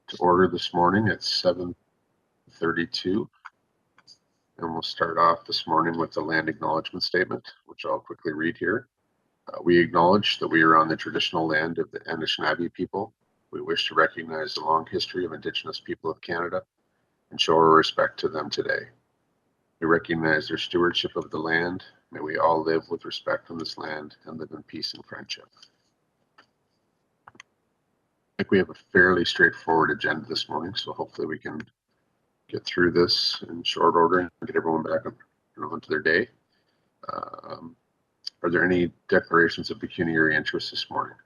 to order this morning at 7:32. And we'll start off this morning with the land acknowledgement statement, which I'll quickly read here. We acknowledge that we are on the traditional land of the Anishinaabe people. We wish to recognize the long history of Indigenous people of Canada and show our respect to them today. We recognize their stewardship of the land. May we all live with respect on this land and live in peace and friendship. I think we have a fairly straightforward agenda this morning, so hopefully we can get through this in short order and get everyone back on to their day. Are there any declarations of pecuniary interest this morning?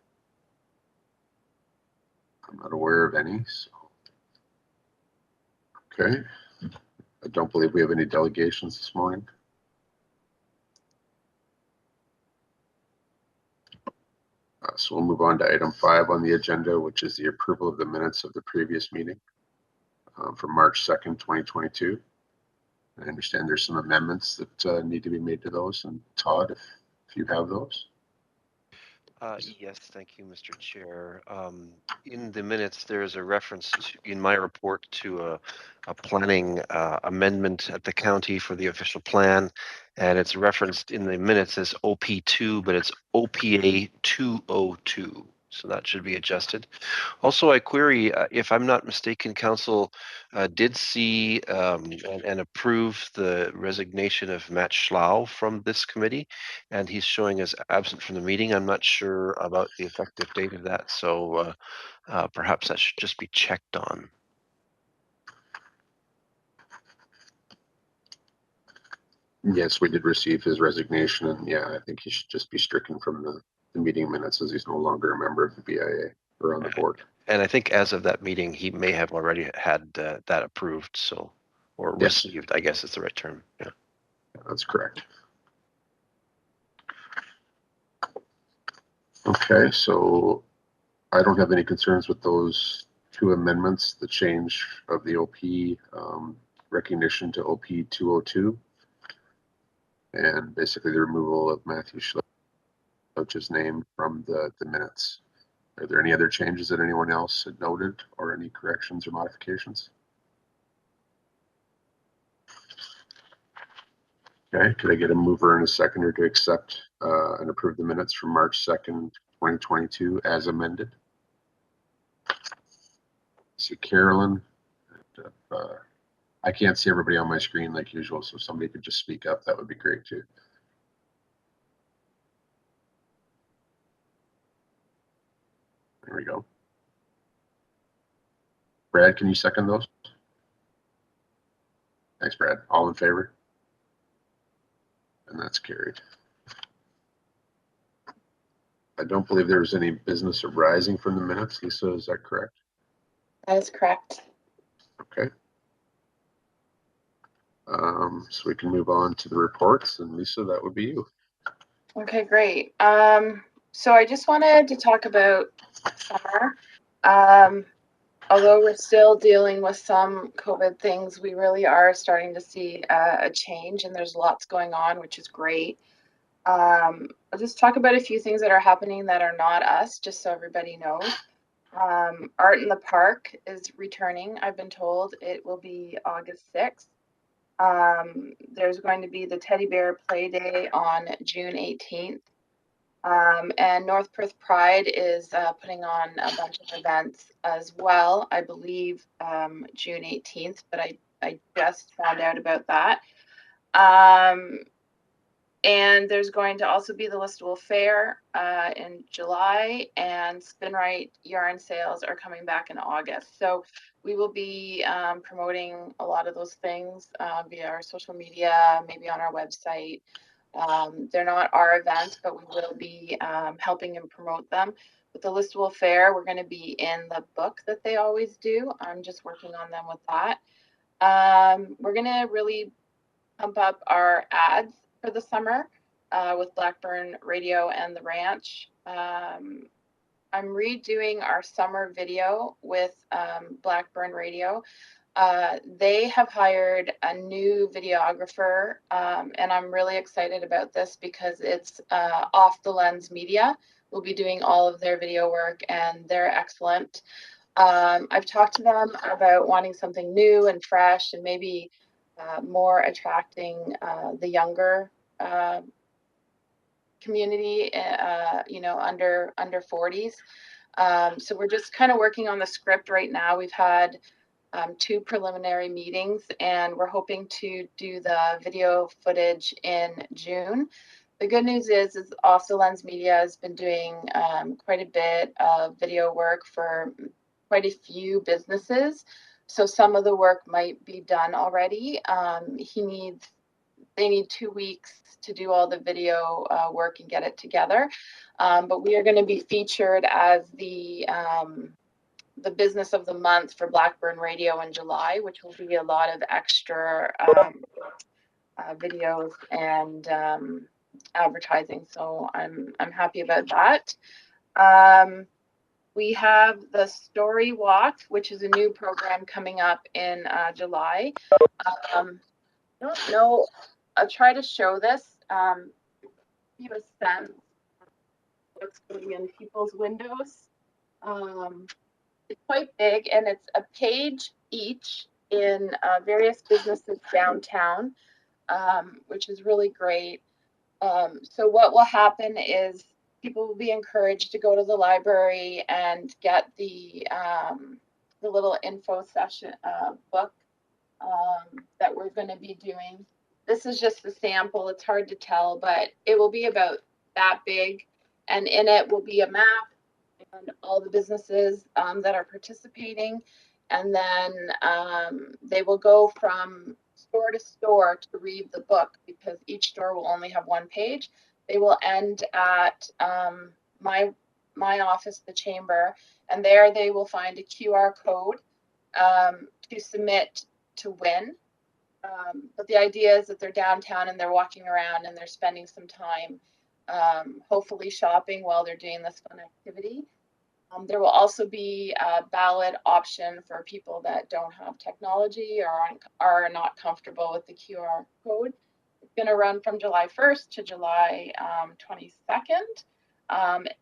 I'm not aware of any. So. Okay. I don't believe we have any delegations this morning. So we'll move on to item 5 on the agenda, which is the approval of the minutes of the previous meeting from March 2nd, 2022. I understand there's some amendments that need to be made to those. And Todd, if you have those. Yes, thank you, Mr. Chair. In the minutes, there is a reference in my report to a planning amendment at the county for the official plan, and it's referenced in the minutes as OP2, but it's OPA 202. So that should be adjusted. Also, I query, if I'm not mistaken, Council did see and approve the resignation of Matt Schlau from this committee, and he's showing as absent from the meeting. I'm not sure about the effective date of that, so perhaps that should just be checked on. Yes, we did receive his resignation, and yeah, I think he should just be stricken from the meeting minutes as he's no longer a member of the BIA or on the board. And I think as of that meeting, he may have already had that approved, so, or yes. Received, I guess is the right term. Yeah, that's correct. Okay, so I don't have any concerns with those 2 amendments, the change of the OP recognition to OP 202, and basically the removal of Matthew Schlouch's name from the minutes. Are there any other changes that anyone else had noted, or any corrections or modifications? Okay, could I get a mover and a seconder to accept and approve the minutes from March 2nd, 2022 as amended? I see Carolyn. I can't see everybody on my screen like usual, so if somebody could just speak up, that would be great too. There we go. Brad, can you second those? Thanks, Brad. All in favor? And that's carried. I don't believe there was any business arising from the minutes. Lisa, is that correct? That is correct. Okay. So we can move on to the reports, and Lisa, that would be you. Okay, great. So I just wanted to talk about summer. Although we're still dealing with some COVID things, we really are starting to see a change, and there's lots going on, which is great. I'll just talk about a few things that are happening that are not us, just so everybody knows. Art in the Park is returning. I've been told it will be August 6th. There's going to be the Teddy Bear Play Day on June 18th. And North Perth Pride is putting on a bunch of events as well, I believe June 18th, but I just found out about that. And there's going to also be the Listowel Fair in July, and Spinrite yarn sales are coming back in August. So we will be promoting a lot of those things via our social media, maybe on our website. They're not our events, but we will be helping and promote them. With the Listowel Fair, we're going to be in the book that they always do. I'm just working on them with that. We're going to really pump up our ads for the summer with Blackburn Radio and The Ranch. I'm redoing our summer video with Blackburn Radio. They have hired a new videographer, and I'm really excited about this because it's Off the Lens Media. We'll be doing all of their video work, and they're excellent. I've talked to them about wanting something new and fresh and maybe more attracting the younger community, under 40s. So we're just kind of working on the script right now. We've had 2 preliminary meetings, and we're hoping to do the video footage in June. The good news is Off the Lens Media has been doing quite a bit of video work for quite a few businesses. So some of the work might be done already. They need 2 weeks to do all the video work and get it together. But we are going to be featured as the business of the month for Blackburn Radio in July, which will be a lot of extra videos and advertising. So I'm happy about that. We have the Story Walk, which is a new program coming up in July. I don't know. I'll try to show this. You have a sense what's going in people's windows. It's quite big, and it's a page each in various businesses downtown, which is really great. So what will happen is people will be encouraged to go to the library and get the little info session book that we're going to be doing. This is just a sample. It's hard to tell, but it will be about that big, and in it will be a map and all the businesses that are participating, and then they will go from store to store to read the book, because each store will only have 1 page. They will end at my office, the chamber, and there they will find a QR code to submit to win. But the idea is that they're downtown and they're walking around and they're spending some time, hopefully shopping while they're doing this fun activity. There will also be a ballot option for people that don't have technology or are not comfortable with the QR code. It's going to run from July 1st to July 22nd,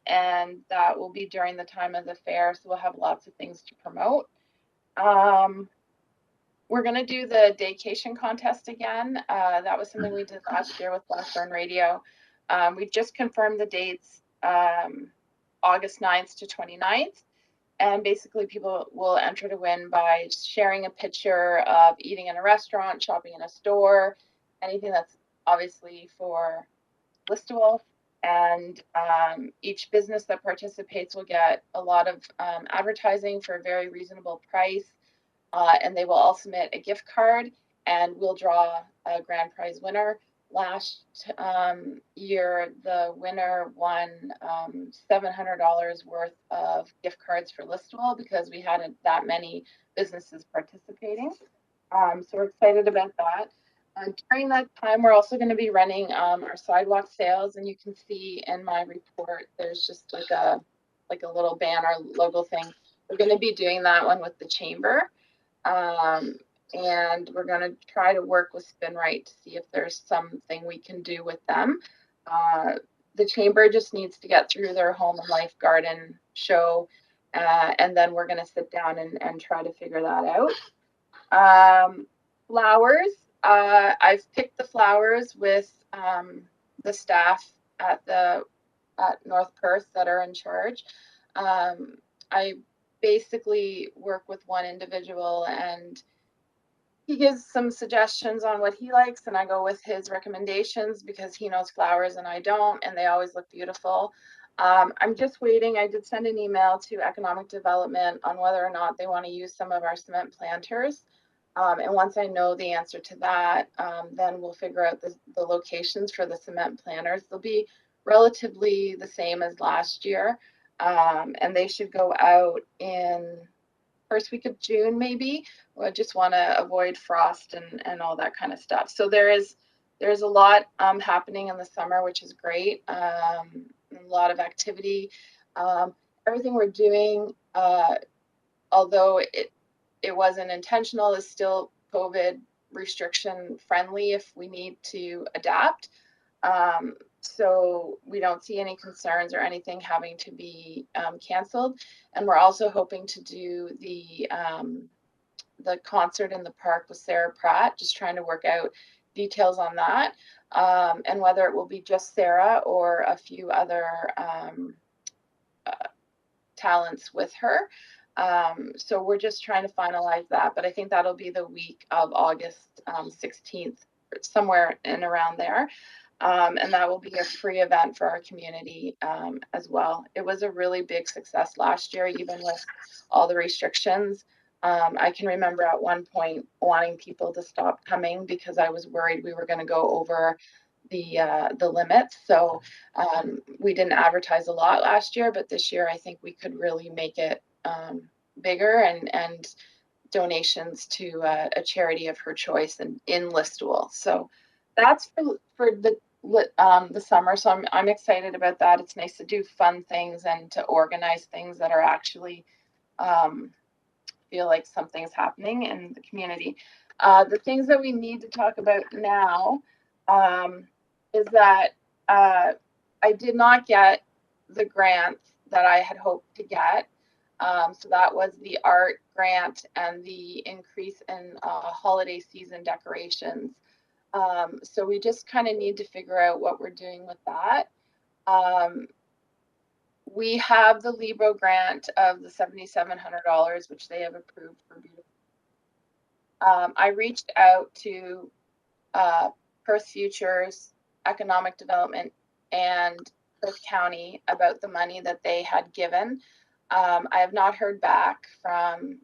and that will be during the time of the fair, so we'll have lots of things to promote. We're going to do the Daycation Contest again. That was something we did last year with Blackburn Radio. We've just confirmed the dates, August 9th to 29th. And basically people will enter to win by sharing a picture of eating in a restaurant, shopping in a store, anything that's obviously for Listowel. And each business that participates will get a lot of advertising for a very reasonable price. And they will all submit a gift card, and we'll draw a grand prize winner. Last year, the winner won $700 worth of gift cards for Listowel because we hadn't that many businesses participating. So we're excited about that. During that time, we're also going to be running our sidewalk sales, and you can see in my report, there's just like a little banner logo thing. We're going to be doing that one with the chamber. And we're going to try to work with SpinRite to see if there's something we can do with them. The chamber just needs to get through their home and life garden show, and then we're going to sit down and try to figure that out. Flowers. I've picked the flowers with the staff at North Perth that are in charge. I basically work with one individual, and he gives some suggestions on what he likes, and I go with his recommendations because he knows flowers and I don't, and they always look beautiful. I'm just waiting. I did send an email to Economic Development on whether or not they want to use some of our cement planters. And once I know the answer to that, then we'll figure out the locations for the cement planters. They'll be relatively the same as last year. And they should go out in first week of June, maybe. I just want to avoid frost and all that kind of stuff. So there's a lot happening in the summer, which is great. A lot of activity. Everything we're doing, although it wasn't intentional, is still COVID restriction friendly if we need to adapt. So we don't see any concerns or anything having to be canceled. And we're also hoping to do the concert in the park with Sarah Pratt, just trying to work out details on that, and whether it will be just Sarah or a few other talents with her. So we're just trying to finalize that, but I think that'll be the week of August 16th, somewhere in around there. And that will be a free event for our community as well. It was a really big success last year, even with all the restrictions. I can remember at one point wanting people to stop coming because I was worried we were going to go over the limits. So we didn't advertise a lot last year, but this year I think we could really make it bigger, and donations to a charity of her choice in Listowel. So that's for the summer. So I'm excited about that. It's nice to do fun things and to organize things that are actually feel like something's happening in the community. The things that we need to talk about now is that I did not get the grant that I had hoped to get. So that was the art grant and the increase in holiday season decorations. So we just kind of need to figure out what we're doing with that. We have the Libro grant of the $7,700, which they have approved for beautiful. I reached out to Perth Futures, Economic Development, and Perth County about the money that they had given. I have not heard back from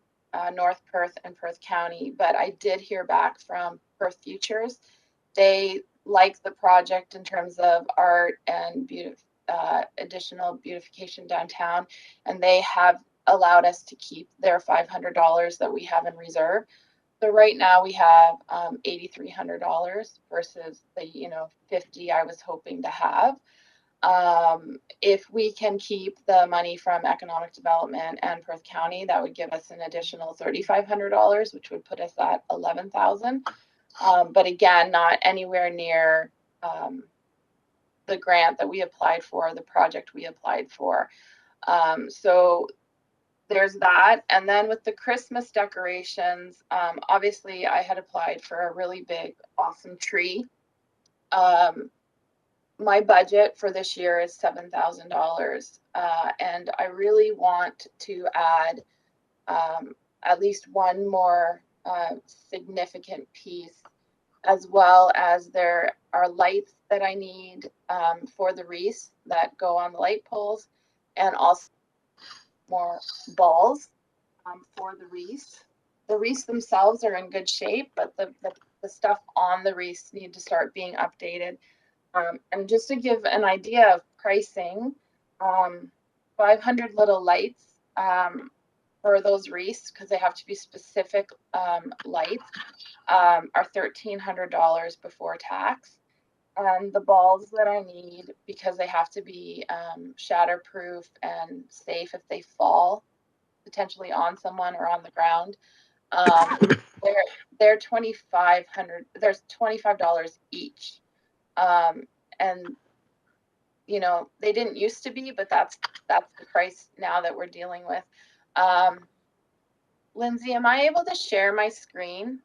North Perth and Perth County, but I did hear back from Perth Futures. They like the project in terms of art and additional beautification downtown, and they have allowed us to keep their $500 that we have in reserve. So right now we have $8,300 versus the $50 I was hoping to have. If we can keep the money from Economic Development and Perth County, that would give us an additional $3,500, which would put us at $11,000. But again, not anywhere near the grant that we applied for, the project we applied for. So there's that. And then with the Christmas decorations, obviously I had applied for a really big, awesome tree. My budget for this year is $7,000. And I really want to add at least one more significant piece, as well as there are lights that I need for the wreaths that go on the light poles, and also more balls for the wreaths. The wreaths themselves are in good shape, but the stuff on the wreaths need to start being updated. And just to give an idea of pricing, 500 little lights for those wreaths, because they have to be specific lights, are $1,300 before tax. And the balls that I need, because they have to be shatterproof and safe if they fall potentially on someone or on the ground, they're $2,500. There's $25 each. And they didn't used to be, but that's the price now that we're dealing with. Lindsay, am I able to share my screen?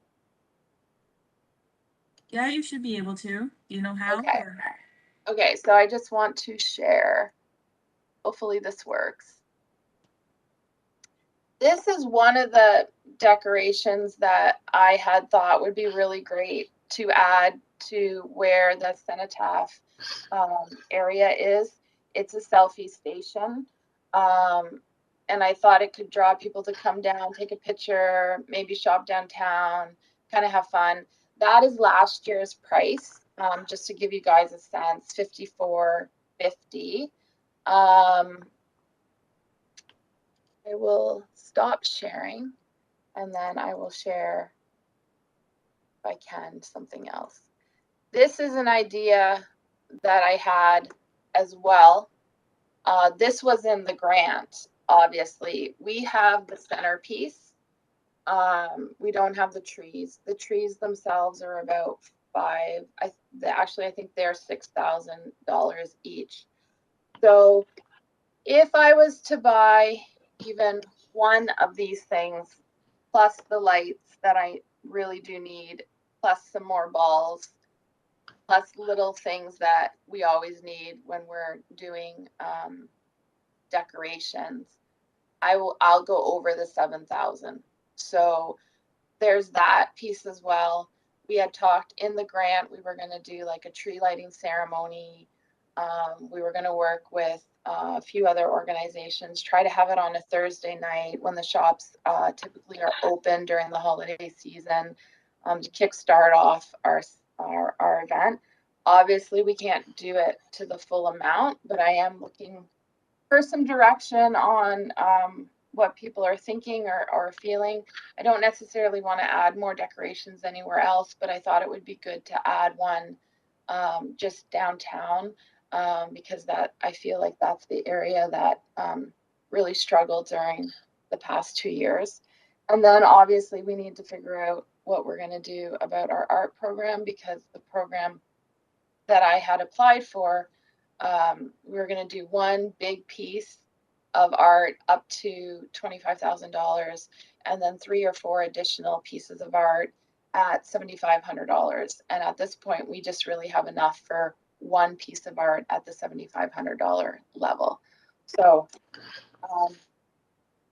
Yeah, you should be able to. Do you know how? Okay. Okay, so I just want to share. Hopefully this works. This is one of the decorations that I had thought would be really great to add to where the cenotaph area is. It's a selfie station. And I thought it could draw people to come down, take a picture, maybe shop downtown, kind of have fun. That is last year's price, just to give you guys a sense, $54.50. I will stop sharing, and then I will share, if I can, something else. This is an idea that I had as well. This was in the grant, obviously. We have the centerpiece. We don't have the trees. The trees themselves are about 5. Actually, I think they're $6,000 each. So if I was to buy even one of these things, plus the lights that I really do need, plus some more balls, plus little things that we always need when we're doing decorations, I'll go over the 7,000. So there's that piece as well. We had talked in the grant, we were going to do like a tree lighting ceremony. We were going to work with a few other organizations, try to have it on a Thursday night when the shops typically are open during the holiday season, to kickstart off our event. Obviously, we can't do it to the full amount, but I am looking for some direction on what people are thinking or feeling. I don't necessarily want to add more decorations anywhere else, but I thought it would be good to add one just downtown, because that I feel like that's the area that really struggled during the past 2 years. And then obviously we need to figure out what we're going to do about our art program, because the program that I had applied for, we were going to do one big piece of art up to $25,000, and then 3 or 4 additional pieces of art at $7,500. And at this point, we just really have enough for one piece of art at the $7,500 level. So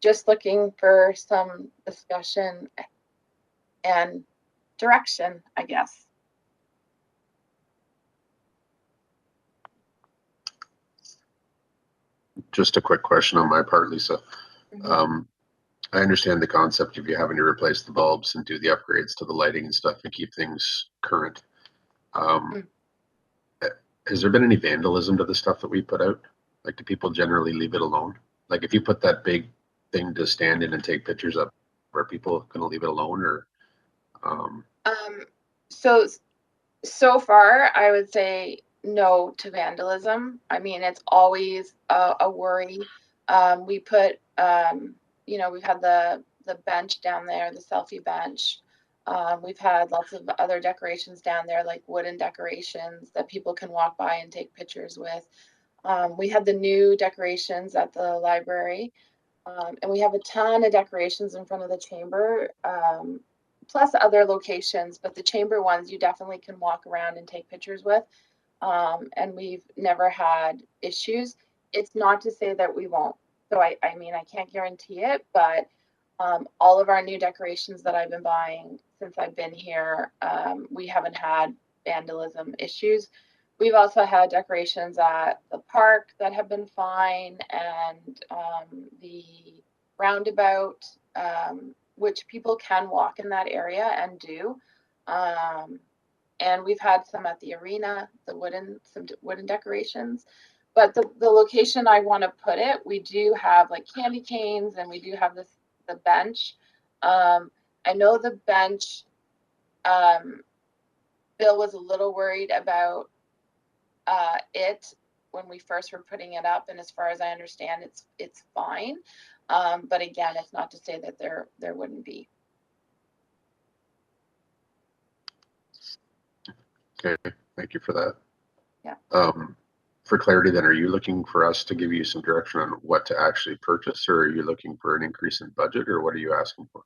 just looking for some discussion and direction, I guess. Just a quick question on my part, Lisa. I understand the concept of you having to replace the bulbs and do the upgrades to the lighting and stuff and keep things current. Has there been any vandalism to the stuff that we put out? Like, do people generally leave it alone? Like, if you put that big thing to stand in and take pictures of, are people going to leave it alone, or? So far, I would say no to vandalism. I mean, it's always a worry. We put, we've had the bench down there, the selfie bench. We've had lots of other decorations down there, like wooden decorations that people can walk by and take pictures with. We had the new decorations at the library, and we have a ton of decorations in front of the chamber, plus other locations, but the chamber ones you definitely can walk around and take pictures with. And we've never had issues. It's not to say that we won't. So I mean, I can't guarantee it, but all of our new decorations that I've been buying since I've been here, we haven't had vandalism issues. We've also had decorations at the park that have been fine, and the roundabout, which people can walk in that area and do. And we've had some at the arena, some wooden decorations. But the location I want to put it, we do have like candy canes, and we do have the bench. I know the bench, Bill was a little worried about it when we first were putting it up, and as far as I understand, it's fine. But again, it's not to say that there wouldn't be. Okay, thank you for that. Yeah. For clarity, then, are you looking for us to give you some direction on what to actually purchase, or are you looking for an increase in budget, or what are you asking for?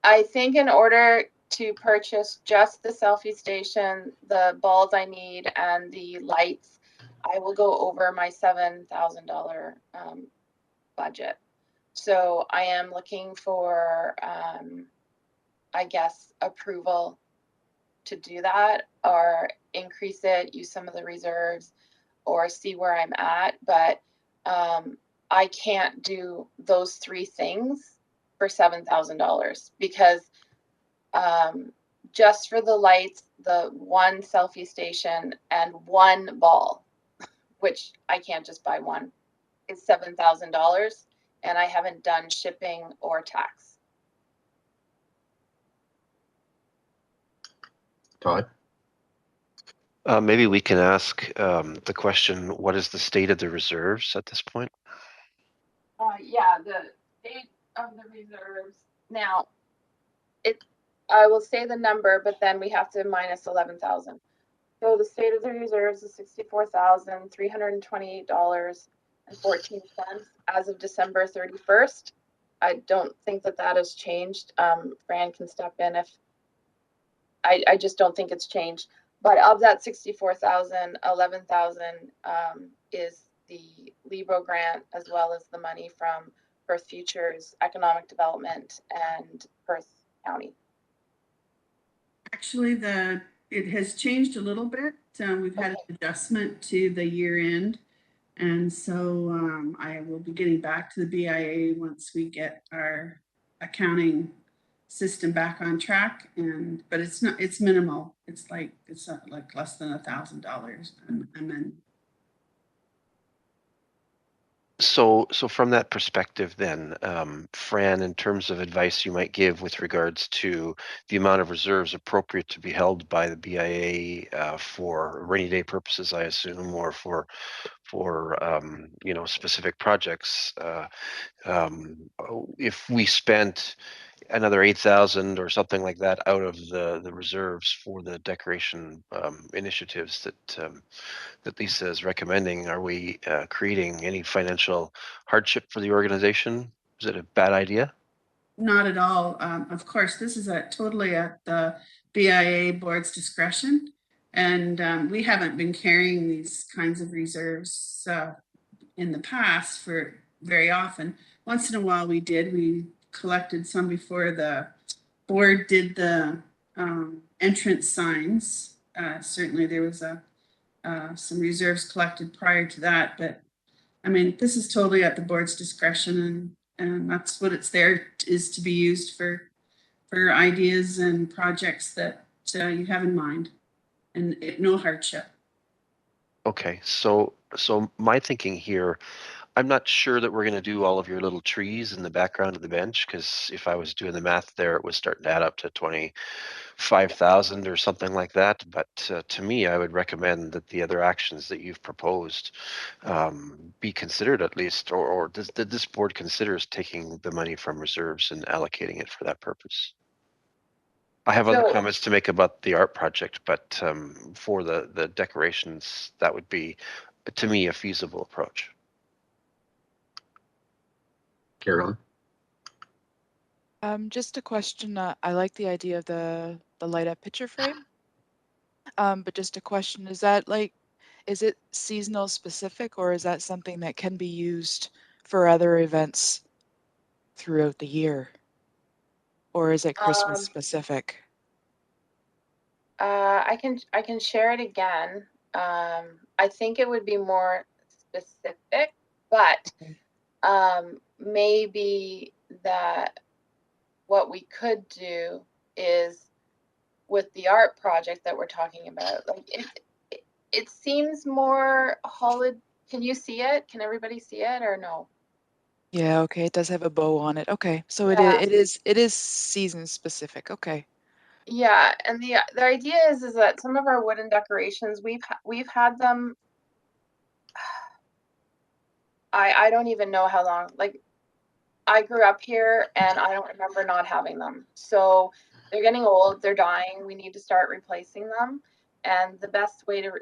I think in order to purchase just the selfie station, the balls I need, and the lights, I will go over my $7,000 budget. So I am looking for, I guess, approval to do that, or increase it, use some of the reserves, or see where I'm at. But I can't do those 3 things for $7,000, because just for the lights, the one selfie station, and one ball, which I can't just buy one, is $7,000, and I haven't done shipping or tax. Todd? Maybe we can ask the question, what is the state of the reserves at this point? Yeah, the state of the reserves. Now, I will say the number, but then we have to minus 11,000. So the state of the reserves is $64,328.14 as of December 31st. I don't think that has changed. Fran can step in if I just don't think it's changed. But of that 64,000, 11,000 is the Libro grant, as well as the money from Perth Futures Economic Development and Perth County. Actually, it has changed a little bit. We've had an adjustment to the year end. And so I will be getting back to the BIA once we get our accounting system back on track. But it's minimal. It's like less than $1,000. And then So from that perspective, then, Fran, in terms of advice you might give with regards to the amount of reserves appropriate to be held by the BIA for rainy day purposes, I assume, or for specific projects. If we spent another 8,000 or something like that out of the reserves for the decoration initiatives that Lisa is recommending, are we creating any financial hardship for the organization? Is it a bad idea? not at all. Of course, this is totally at the BIA board's discretion. And we haven't been carrying these kinds of reserves in the past for very often. Once in a while we did. We collected some before the board did the entrance signs. Certainly there was some reserves collected prior to that, but I mean, this is totally at the board's discretion, and that's what it's there is to be used for ideas and projects that you have in mind, and no hardship. Okay, so my thinking here, I'm not sure that we're going to do all of your little trees in the background of the bench, because if I was doing the math there, it was starting to add up to 25,000 or something like that. But to me, I would recommend that the other actions that you've proposed be considered at least, or did this board considers taking the money from reserves and allocating it for that purpose? I have other comments to make about the art project, but for the decorations, that would be, to me, a feasible approach. Carolyn? Just a question. I like the idea of the light up picture frame. But just a question, is it seasonal specific, or is that something that can be used for other events throughout the year? Or is it Christmas specific? I can share it again. I think it would be more specific, but maybe that what we could do is with the art project that we're talking about, like it seems more holiday. Can you see it? Can everybody see it or no? Yeah, okay, it does have a bow on it. Okay, so Yeah. it is season specific. Okay. Yeah, and the idea is that some of our wooden decorations we've had them. I don't even know how long. Like, I grew up here and I don't remember not having them. So they're getting old, they're dying. We need to start replacing them. And the best way to,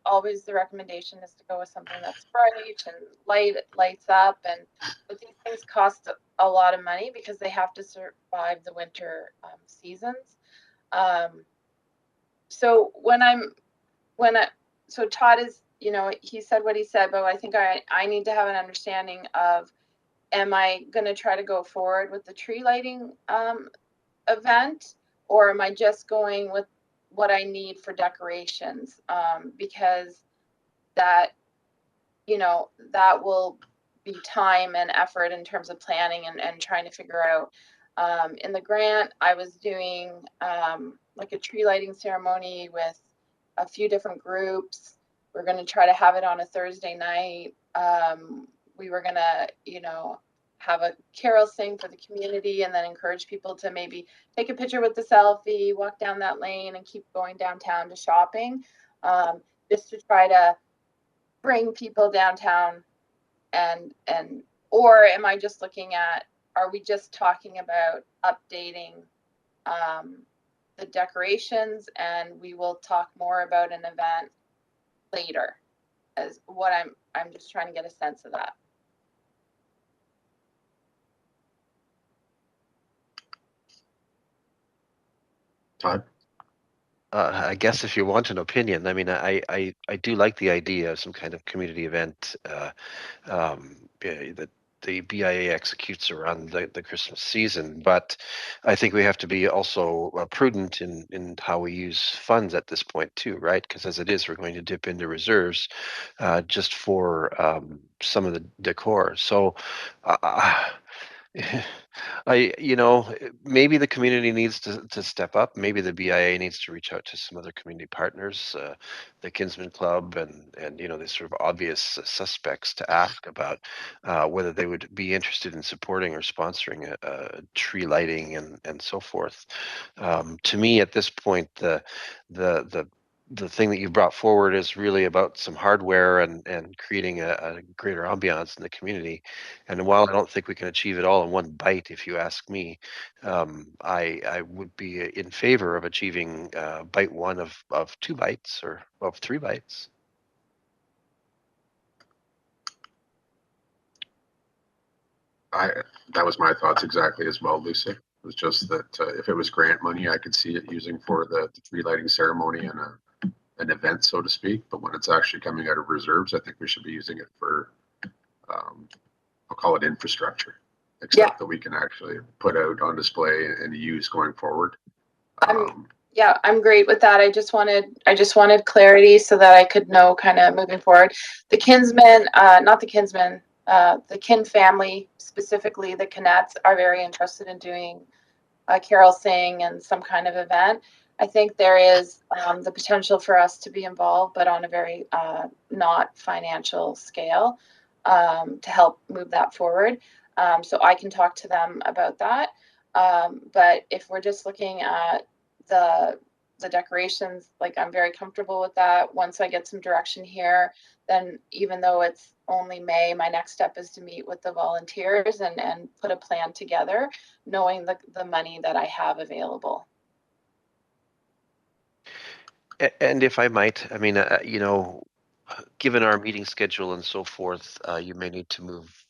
always the recommendation is to go with something that's bright and lights up. But these things cost a lot of money because they have to survive the winter seasons. So so Todd is, he said what he said, but I think I need to have an understanding of, am I going to try to go forward with the tree lighting event, or am I just going with what I need for decorations? Because that will be time and effort in terms of planning and trying to figure out. In the grant, I was doing like a tree lighting ceremony with a few different groups. We're going to try to have it on a Thursday night. We were going to, have a carol sing for the community and then encourage people to maybe take a picture with the selfie, walk down that lane and keep going downtown to shopping, just to try to bring people downtown. Or am I just looking at, are we just talking about updating the decorations, and we will talk more about an event later, as what I'm just trying to get a sense of that. Todd? I guess if you want an opinion, I mean, I do like the idea of some kind of community event that the BIA executes around the Christmas season, but I think we have to be also prudent in how we use funds at this point too, right? Because as it is, we're going to dip into reserves just for some of the decor. So maybe the community needs to step up. Maybe the BIA needs to reach out to some other community partners, the Kinsman Club, and the sort of obvious suspects to ask about whether they would be interested in supporting or sponsoring a tree lighting and so forth. To me, at this point, the thing that you brought forward is really about some hardware and creating a greater ambiance in the community. And while I don't think we can achieve it all in one bite, if you ask me, I would be in favor of achieving bite one of 2 bites or of 3 bites. That was my thoughts exactly as well, Lisa. It was just that if it was grant money, I could see it using for the tree lighting ceremony and an event, so to speak. But when it's actually coming out of reserves, I think we should be using it for, I'll call it infrastructure, except that we can actually put out on display and use going forward. Yeah, I'm great with that. I just wanted clarity so that I could know kind of moving forward. The Kinsman, not the Kinsman, the Kin family, specifically the Canets, are very interested in doing a carol sing and some kind of event. I think there is the potential for us to be involved, but on a very not financial scale, to help move that forward. So I can talk to them about that. But if we're just looking at the decorations, like, I'm very comfortable with that. Once I get some direction here, then even though it's only May, my next step is to meet with the volunteers and put a plan together, knowing the money that I have available. And if I might, I mean, given our meeting schedule and so forth, you may need to move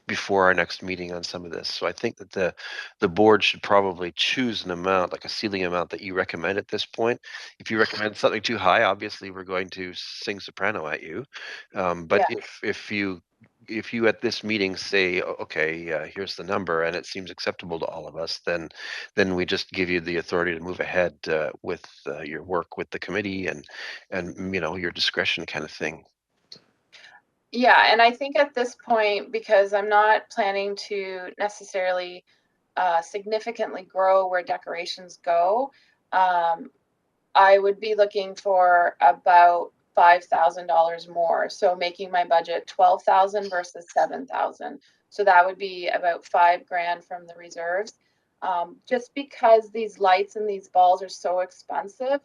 before our next meeting on some of this. So I think that the board should probably choose an amount, like a ceiling amount that you recommend at this point. If you recommend something too high, obviously we're going to sing soprano at you. But Yeah. if you at this meeting say, okay, here's the number, and it seems acceptable to all of us, then we just give you the authority to move ahead with your work with the committee and your discretion kind of thing. Yeah, and I think at this point, because I'm not planning to necessarily significantly grow where decorations go, I would be looking for about $5,000 more. So making my budget 12,000 versus 7,000. So that would be about $5,000 from the reserves. Just because these lights and these balls are so expensive,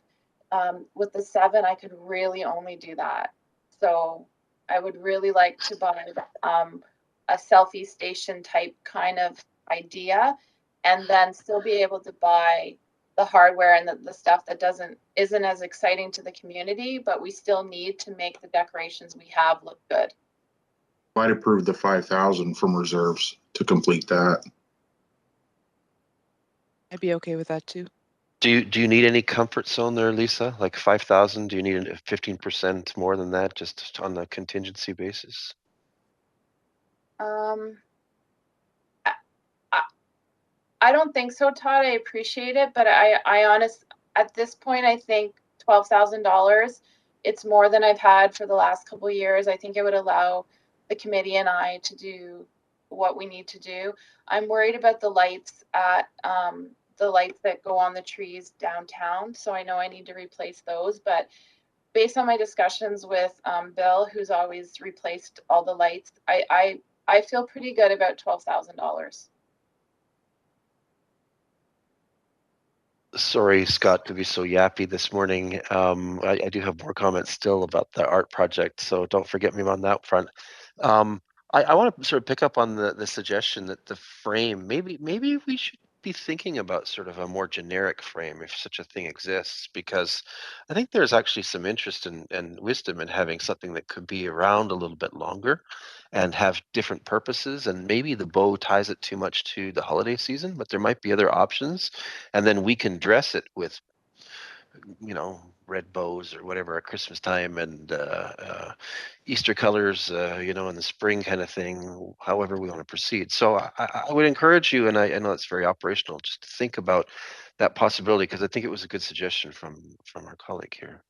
with the 7, I could really only do that. So I would really like to buy a selfie station type kind of idea, and then still be able to buy the hardware and the stuff that isn't as exciting to the community, but we still need to make the decorations we have look good. I'd approve the 5,000 from reserves to complete that. I'd be okay with that too. Do you need any comfort zone there, Lisa? Like 5,000? Do you need 15% more than that, just on the contingency basis? I don't think so, Todd. I appreciate it, but at this point, I think $12,000. It's more than I've had for the last couple of years. I think it would allow the committee and I to do what we need to do. I'm worried about the lights that go on the trees downtown. So I know I need to replace those, but based on my discussions with Bill, who's always replaced all the lights, I feel pretty good about $12,000. Sorry, Scott, to be so yappy this morning. I do have more comments still about the art project, so don't forget me on that front. I want to sort of pick up on the suggestion that the frame, maybe we should be thinking about sort of a more generic frame if such a thing exists, because I think there's actually some interest and wisdom in having something that could be around a little bit longer and have different purposes. And maybe the bow ties it too much to the holiday season, but there might be other options. And then we can dress it with, you know, red bows or whatever at Christmas time, and Easter colors, you know, in the spring kind of thing, however we want to proceed. So I would encourage you, and I know it's very operational, just to think about that possibility, because I think it was a good suggestion from our colleague here.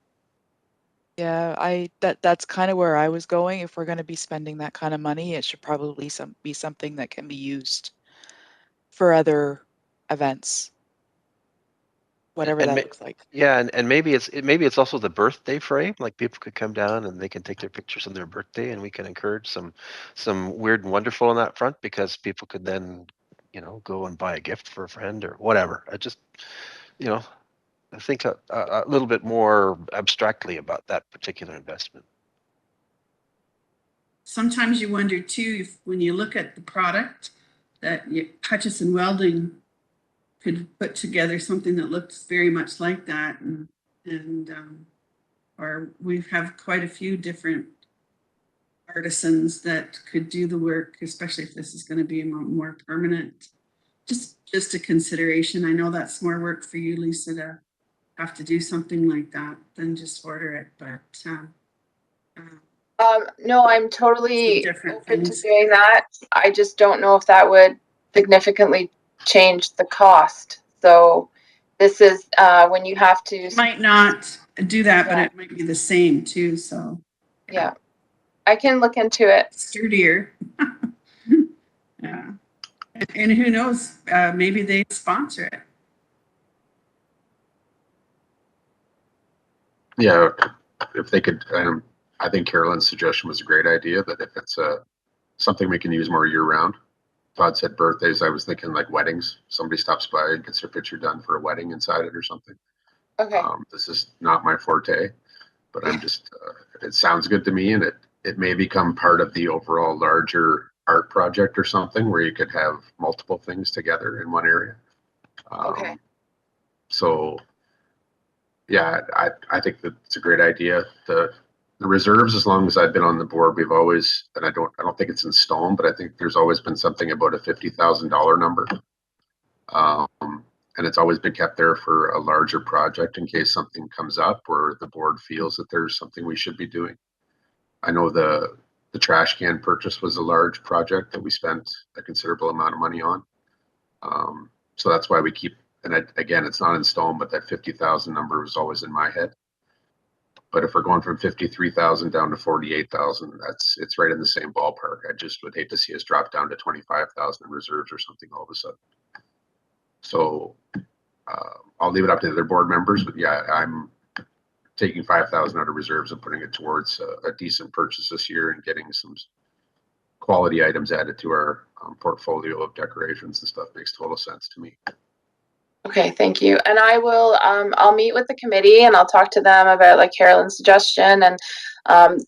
Yeah, that's kind of where I was going. If we're going to be spending that kind of money, it should probably be something that can be used for other events, whatever And that ma- looks like. yeah, and maybe it's also the birthday frame. Like people could come down and they can take their pictures on their birthday, and we can encourage some weird and wonderful on that front, because people could then, you know, go and buy a gift for a friend or whatever. I just, you know, I think a little bit more abstractly about that particular investment. Sometimes you wonder too, if when you look at the product, that Hutchison Welding could put together something that looks very much like that, or we have quite a few different artisans that could do the work, especially if this is going to be more permanent. Just a consideration. I know that's more work for you, Lisa, to have to do something like that than just order it, but No, I'm totally different open to things. doing that. I just don't know if that would significantly change the cost. So this is when you have to. Might not do that, but Yeah. it might be the same too. So Yeah, I can look into it. sturdier. Yeah. And who knows, maybe they sponsor it. Yeah, if they could, I think Carolyn's suggestion was a great idea, that if it's something we can use more year round. Todd said birthdays. I was thinking like weddings. Somebody stops by and gets their picture done for a wedding inside it or something. Okay. This is not my forte, but I'm just, it sounds good to me, and it may become part of the overall larger art project or something where you could have multiple things together in one area. Okay. So yeah, I think that it's a great idea. The reserves, as long as I've been on the board, we've always, and I don't think it's in stone, but I think there's always been something about a $50,000 number. And it's always been kept there for a larger project in case something comes up or the board feels that there's something we should be doing. I know the trash can purchase was a large project that we spent a considerable amount of money on. So that's why we keep, and again, it's not in stone, but that 50,000 number was always in my head. But if we're going from 53,000 down to 48,000, it's right in the same ballpark. I just would hate to see us drop down to 25,000 in reserves or something all of a sudden. So I'll leave it up to the other board members, but yeah, I'm taking 5,000 out of reserves and putting it towards a decent purchase this year and getting some quality items added to our portfolio of decorations and stuff. Makes total sense to me. Okay, thank you. And I will, I'll meet with the committee and I'll talk to them about like Carolyn's suggestion. And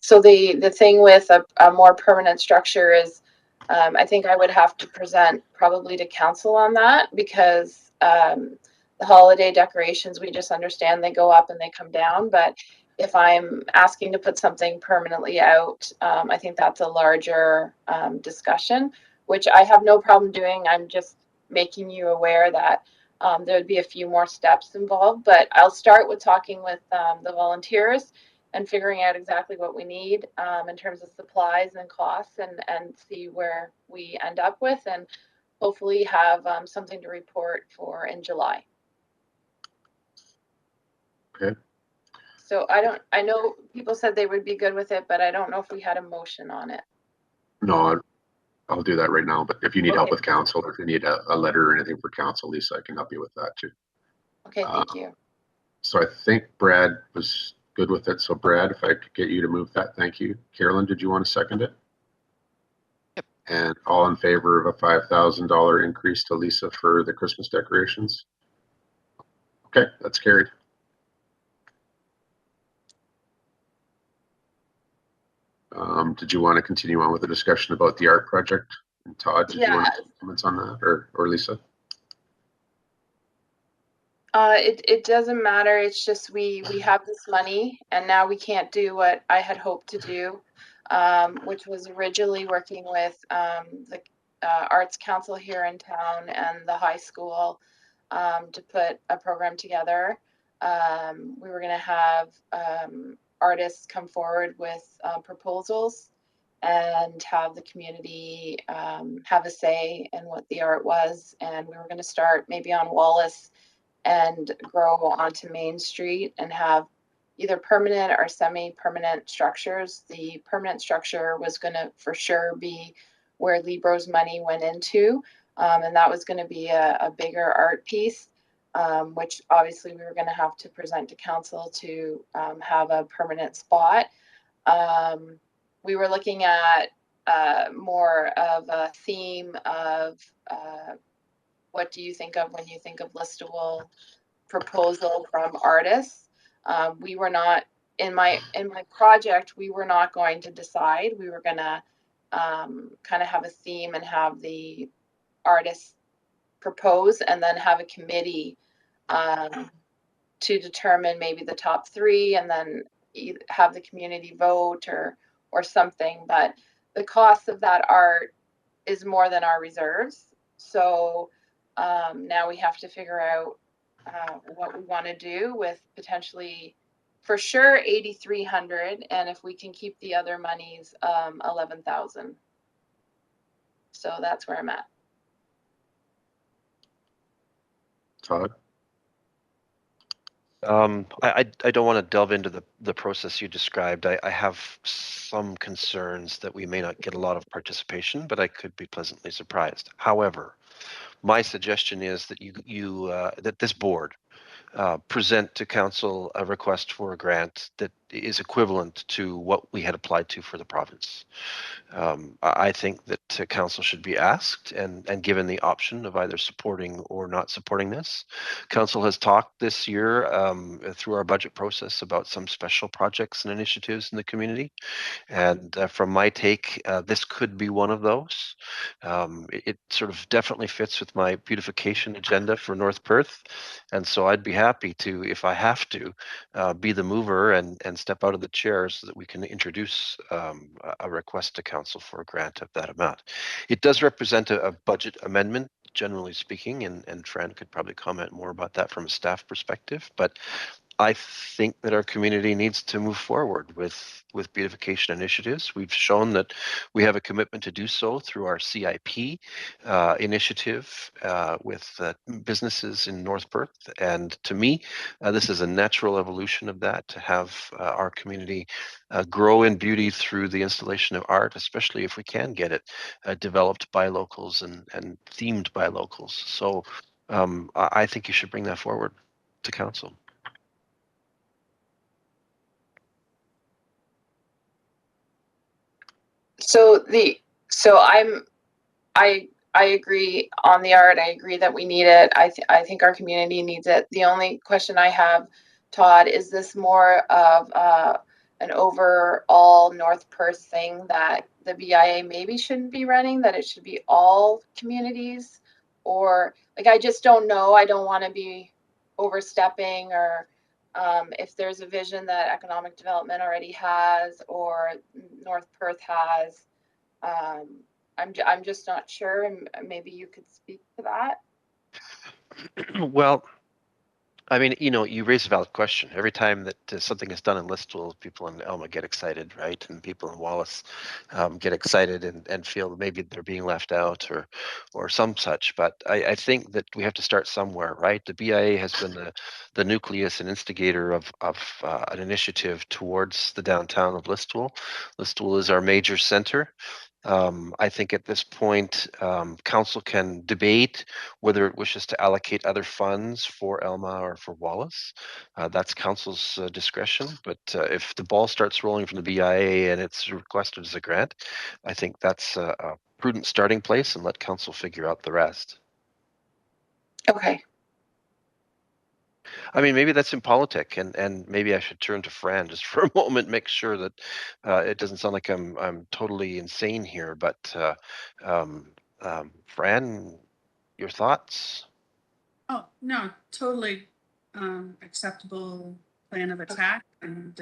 so the thing with a more permanent structure is, I think I would have to present probably to council on that, because the holiday decorations, we just understand they go up and they come down. But if I'm asking to put something permanently out, I think that's a larger discussion, which I have no problem doing. I'm just making you aware that there would be a few more steps involved, but I'll start with talking with the volunteers and figuring out exactly what we need in terms of supplies and costs, and see where we end up with, and hopefully have something to report for in July. Okay. So I know people said they would be good with it, but I don't know if we had a motion on it. No, I'll do that right now. But if you need help Okay. with council, or if you need a letter or anything for council, Lisa, I can help you with that too. Okay, thank you. So I think Brad was good with it. So Brad, if I could get you to move that, thank you. Carolyn, did you want to second it? Yep. And all in favor of a $5,000 increase to Lisa for the Christmas decorations? Okay, that's carried. Did you want to continue on with the discussion about the art project? And Todd, did you want to comments on that, or Lisa? It doesn't matter. It's just we have this money and now we can't do what I had hoped to do, which was originally working with the Arts Council here in town and the high school to put a program together. We were going to have artists come forward with proposals and have the community have a say in what the art was. And we were going to start maybe on Wallace and grow onto Main Street and have either permanent or semi-permanent structures. The permanent structure was going to for sure be where Libro's money went into, and that was going to be a bigger art piece, which obviously we were going to have to present to council to have a permanent spot. We were looking at more of a theme of what do you think of when you think of listable proposal from artists? We were not in my project. We were not going to decide. We were going to kind of have a theme and have the artists propose, and then have a committee to determine maybe the top three, and then have the community vote or something. But the cost of that art is more than our reserves, so now we have to figure out what we want to do with potentially, for sure, 8,300, and if we can keep the other monies, 11,000. So that's where I'm at. Todd? I don't want to delve into the process you described. I have some concerns that we may not get a lot of participation, but I could be pleasantly surprised. However, my suggestion is that that this board present to council a request for a grant that is equivalent to what we had applied to for the province. I think that council should be asked and given the option of either supporting or not supporting this. Council has talked this year through our budget process about some special projects and initiatives in the community. And from my take, this could be one of those. It sort of definitely fits with my beautification agenda for North Perth. And so I'd be happy to, if I have to, be the mover and step out of the chair so that we can introduce a request to council for a grant of that amount. It does represent a budget amendment, generally speaking, and Fran could probably comment more about that from a staff perspective. But I think that our community needs to move forward with beautification initiatives. We've shown that we have a commitment to do so through our CIP initiative with businesses in North Perth. And to me, this is a natural evolution of that, to have our community grow in beauty through the installation of art, especially if we can get it developed by locals and themed by locals. So I think you should bring that forward to council. So I agree on the art. I agree that we need it. I think our community needs it. The only question I have, Todd, is this more of an overall North Perth thing that the BIA maybe shouldn't be running, that it should be all communities? Or like, I just don't know. I don't want to be overstepping, or if there's a vision that economic development already has or North Perth has. I'm just not sure, and maybe you could speak to that. Well, I mean, you raise a valid question. Every time that something is done in Listowel, people in Elma get excited, right? And people in Wallace get excited and feel that maybe they're being left out or some such. But I think that we have to start somewhere, right? The BIA has been the nucleus and instigator of an initiative towards the downtown of Listowel. Listowel is our major center. I think at this point, council can debate whether it wishes to allocate other funds for Elma or for Wallace. That's council's discretion. But if the ball starts rolling from the BIA and it's requested as a grant, I think that's a prudent starting place, and let council figure out the rest. Okay. I mean, maybe that's impolitic, and maybe I should turn to Fran just for a moment, make sure that it doesn't sound like I'm totally insane here. But Fran, your thoughts? Oh, no, totally acceptable plan of attack, and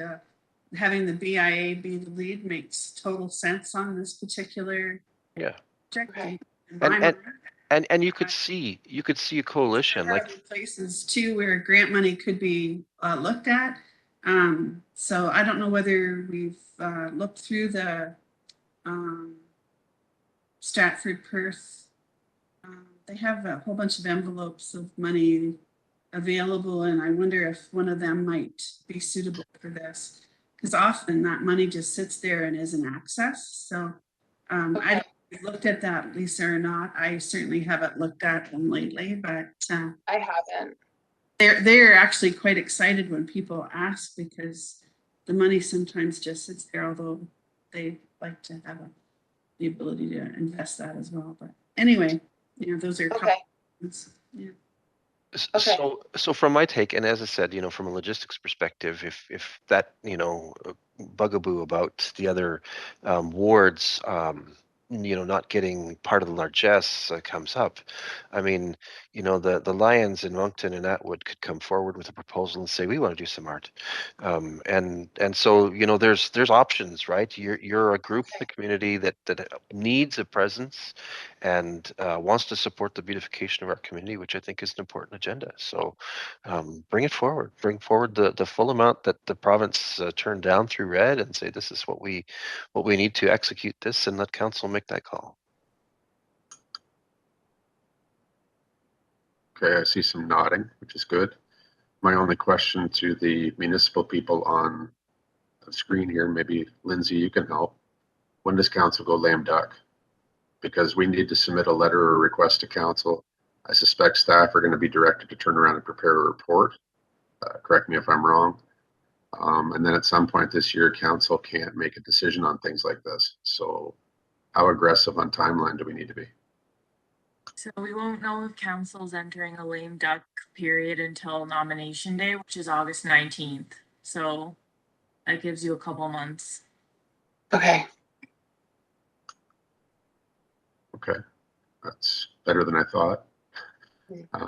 having the BIA be the lead makes total sense on this particular Yeah. project. Okay. In And- my and- mind, And you could see a coalition there are like other places too where grant money could be looked at. So I don't know whether we've looked through the Stratford Perth. They have a whole bunch of envelopes of money available, and I wonder if one of them might be suitable for this, because often that money just sits there and isn't accessed. So I don't know if you've looked at that, Lisa, or not. I certainly haven't looked at them lately, but I haven't. they're actually quite excited when people ask, because the money sometimes just sits there, although they like to have the ability to invest that as well. But anyway, those are a couple Okay. things. Yeah. Okay. So from my take, and as I said, from a logistics perspective, if that bugaboo about the other wards, not getting part of the largesse comes up, I mean, the Lions in Moncton and Atwood could come forward with a proposal and say we want to do some art, and so there's options, right? You're a group in the community that needs a presence and wants to support the beautification of our community, which I think is an important agenda. So bring it forward. Bring forward the full amount that the province turned down through red, and say this is what we need to execute this, and let council make that call. Okay, I see some nodding, which is good. My only question to the municipal people on the screen here, maybe Lindsay, you can help. When does council go lame duck? Because we need to submit a letter or request to council. I suspect staff are going to be directed to turn around and prepare a report. Correct me if I'm wrong. And then at some point this year, council can't make a decision on things like this. So how aggressive on timeline do we need to be? So we won't know if council's entering a lame duck period until nomination day, which is August 19th. So that gives you a couple months. Okay. Okay, that's better than I thought.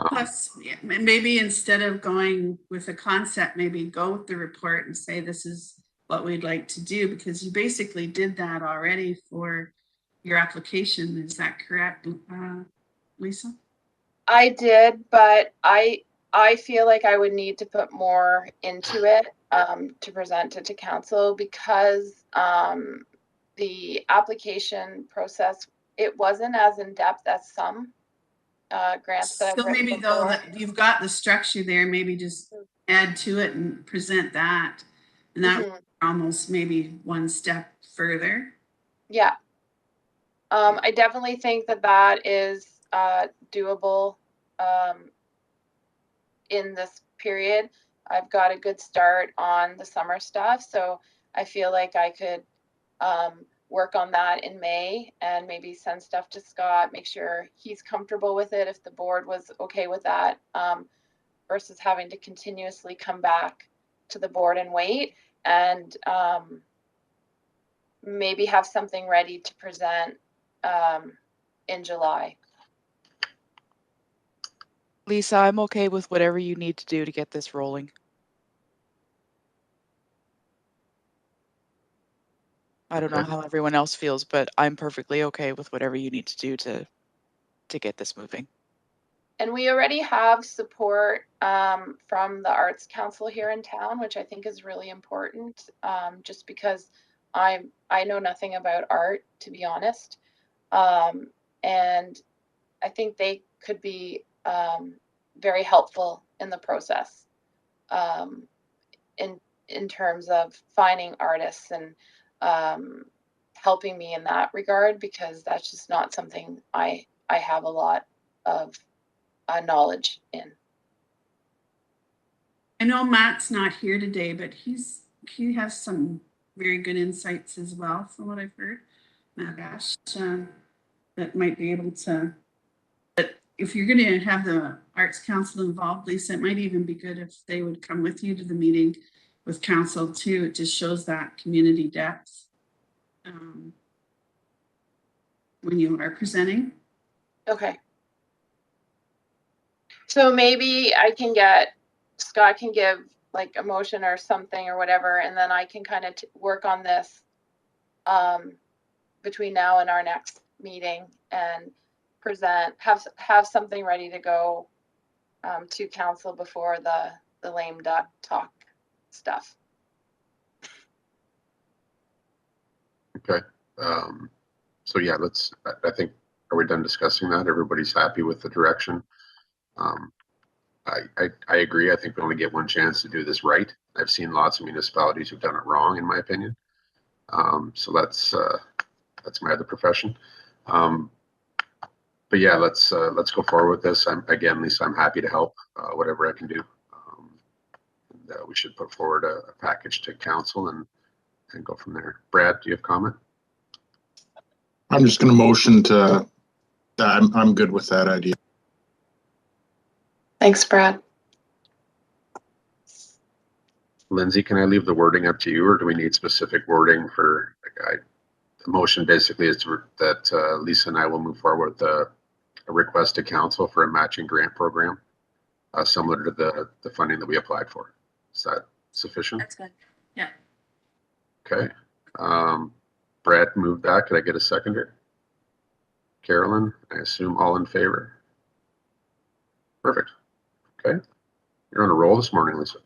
Plus, maybe instead of going with a concept, maybe go with the report and say this is what we'd like to do, because you basically did that already for your application. Is that correct, Lisa? I did, but I feel like I would need to put more into it to present it to council, because the application process, it wasn't as in depth as some grants that I've So written maybe though before. that you've got the structure there, maybe just add to it and present that, and that would almost maybe one step further. Yeah. I definitely think that is doable in this period. I've got a good start on the summer stuff, so I feel like I could work on that in May and maybe send stuff to Scott, make sure he's comfortable with it if the board was okay with that, versus having to continuously come back to the board and wait, and maybe have something ready to present in July. Lisa, I'm okay with whatever you need to do to get this rolling. I don't know how everyone else feels, but I'm perfectly okay with whatever you need to do to get this moving. And we already have support from the Arts Council here in town, which I think is really important, just because I know nothing about art, to be honest. And I think they could be very helpful in the process in terms of finding artists and helping me in that regard, because that's just not something I have a lot of knowledge in. I know Matt's not here today, but he has some very good insights as well, from what I've heard. Matt Ash, that might be able to. But if you're going to have the Arts Council involved, Lisa, it might even be good if they would come with you to the meeting with council too. It just shows that community depth when you are presenting. Okay. So maybe I can get Scott can give like a motion or something or whatever, and then I can kind of work on this between now and our next meeting and have something ready to go to council before the lame duck talk stuff. Okay. So yeah, I think, are we done discussing that? Everybody's happy with the direction. I agree. I think we only get one chance to do this right. I've seen lots of municipalities who've done it wrong, in my opinion. So that's my other profession. But yeah, let's go forward with this. Lisa, I'm happy to help whatever I can do. We should put forward a package to council and go from there. Brad, do you have comment? I'm just going to motion to that. I'm good with that idea. Thanks, Brad. Lindsay, can I leave the wording up to you, or do we need specific wording for the motion? Basically is that Lisa and I will move forward with a request to council for a matching grant program similar to the funding that we applied for. Is that sufficient? That's good. Yeah. Okay. Brad moved that. Could I get a seconder? Carolyn, I assume all in favor. Perfect. Okay. You're on a roll this morning, Lisa.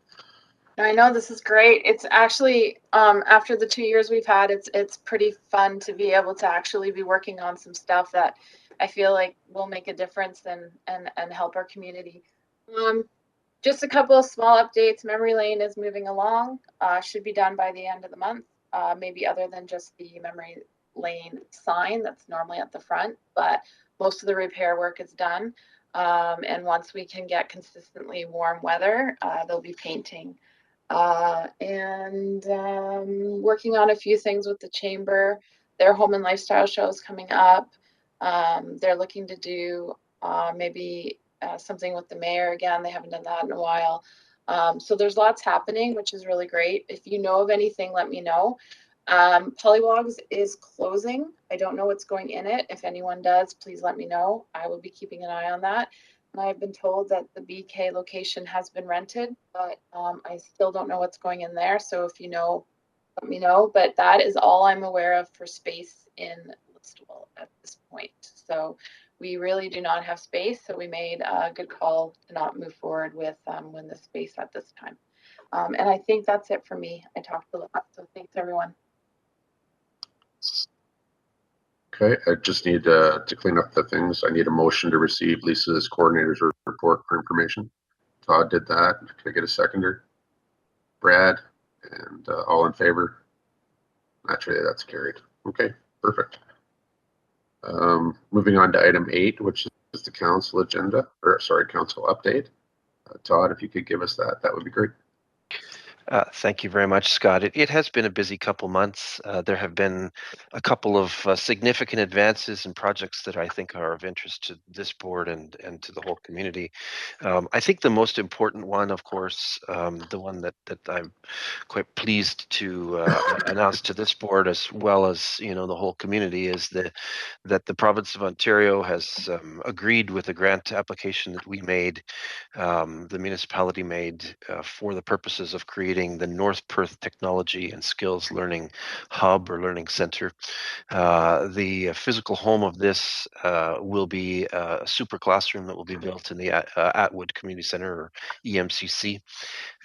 I know, this is great. It's actually after the 2 years we've had, it's pretty fun to be able to actually be working on some stuff that I feel like will make a difference and help our community. Just a couple of small updates. Memory Lane is moving along. Should be done by the end of the month. Maybe other than just the Memory Lane sign that's normally at the front, but most of the repair work is done. And once we can get consistently warm weather, they'll be painting. Working on a few things with the chamber. Their home and lifestyle show is coming up. They're looking to do maybe something with the mayor again. They haven't done that in a while. So there's lots happening, which is really great. If you know of anything, let me know. Pollywogs is closing. I don't know what's going in it. If anyone does, please let me know. I will be keeping an eye on that. And I've been told that the BK location has been rented, but I still don't know what's going in there. So if you know, let me know. But that is all I'm aware of for space in Listowel at this point. So we really do not have space. So we made a good call to not move forward with when the space at this time. And I think that's it for me. I talked a lot. So thanks, everyone. Okay, I just need to clean up the things. I need a motion to receive Lisa's coordinator's report for information. Todd did that. Can I get a seconder? Brad, and all in favor? Naturally, that's carried. Okay, perfect. Moving on to item 8, which is the council agenda, or sorry, council update. Todd, if you could give us that, that would be great. Thank you very much, Scott. It has been a busy couple months. There have been a couple of significant advances in projects that I think are of interest to this board and to the whole community. I think the most important one, of course, the one that I'm quite pleased to announce to this board as well as the whole community is that the province of Ontario has agreed with a grant application that we made, the municipality made for the purposes of creating the North Perth Technology and Skills Learning Hub or Learning Center. The physical home of this will be a super classroom that will be built in the Atwood Community Center, or EMCC.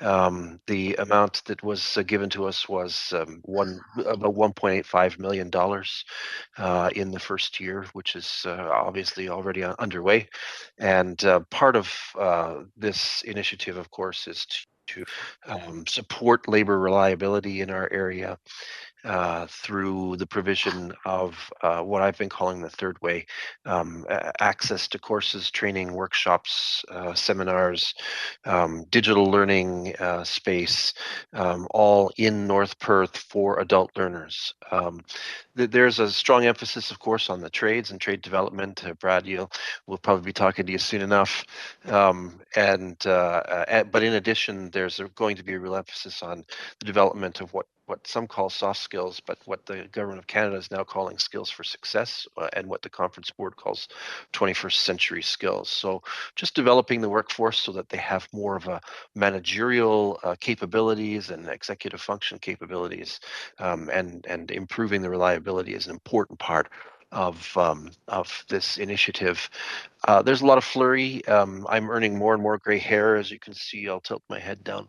The amount that was given to us was about $1.85 million in the first year, which is obviously already underway. And part of this initiative, of course, is to support labor reliability in our area through the provision of what I've been calling the third way, access to courses, training, workshops, seminars, digital learning space, all in North Perth for adult learners. There's a strong emphasis, of course, on the trades and trade development. Brad, we'll probably be talking to you soon enough. But in addition, there's going to be a real emphasis on the development of what what some call soft skills, but what the government of Canada is now calling skills for success, and what the conference board calls 21st century skills. So just developing the workforce so that they have more of a managerial capabilities and executive function capabilities, and improving the reliability is an important part of this initiative. There's a lot of flurry. I'm earning more and more gray hair, as you can see. I'll tilt my head down,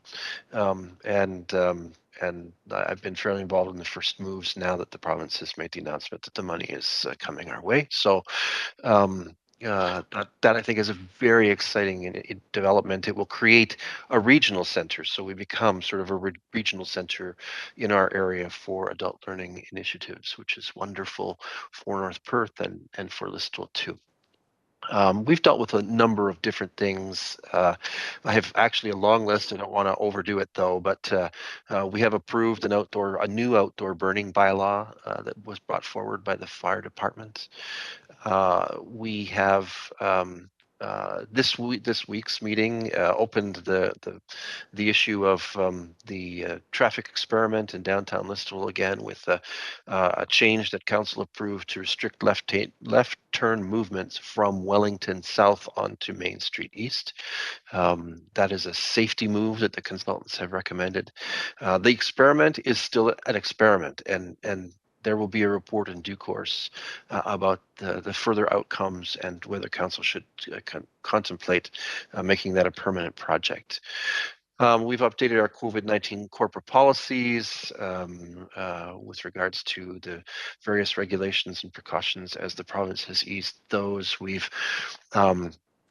and I've been fairly involved in the first moves now that the province has made the announcement that the money is coming our way. So that I think is a very exciting development. It will create a regional center, so we become sort of a regional center in our area for adult learning initiatives, which is wonderful for North Perth and for Listowel too. We've dealt with a number of different things. I have actually a long list. I don't want to overdo it though, but we have approved a new outdoor burning bylaw that was brought forward by the fire department. We have this week's meeting opened the issue of the traffic experiment in downtown Listowel again, with a change that council approved to restrict left turn movements from Wellington South onto Main Street East. That is a safety move that the consultants have recommended. The experiment is still an experiment, and there will be a report in due course about the further outcomes and whether council should contemplate making that a permanent project. We've updated our COVID-19 corporate policies with regards to the various regulations and precautions as the province has eased those. We've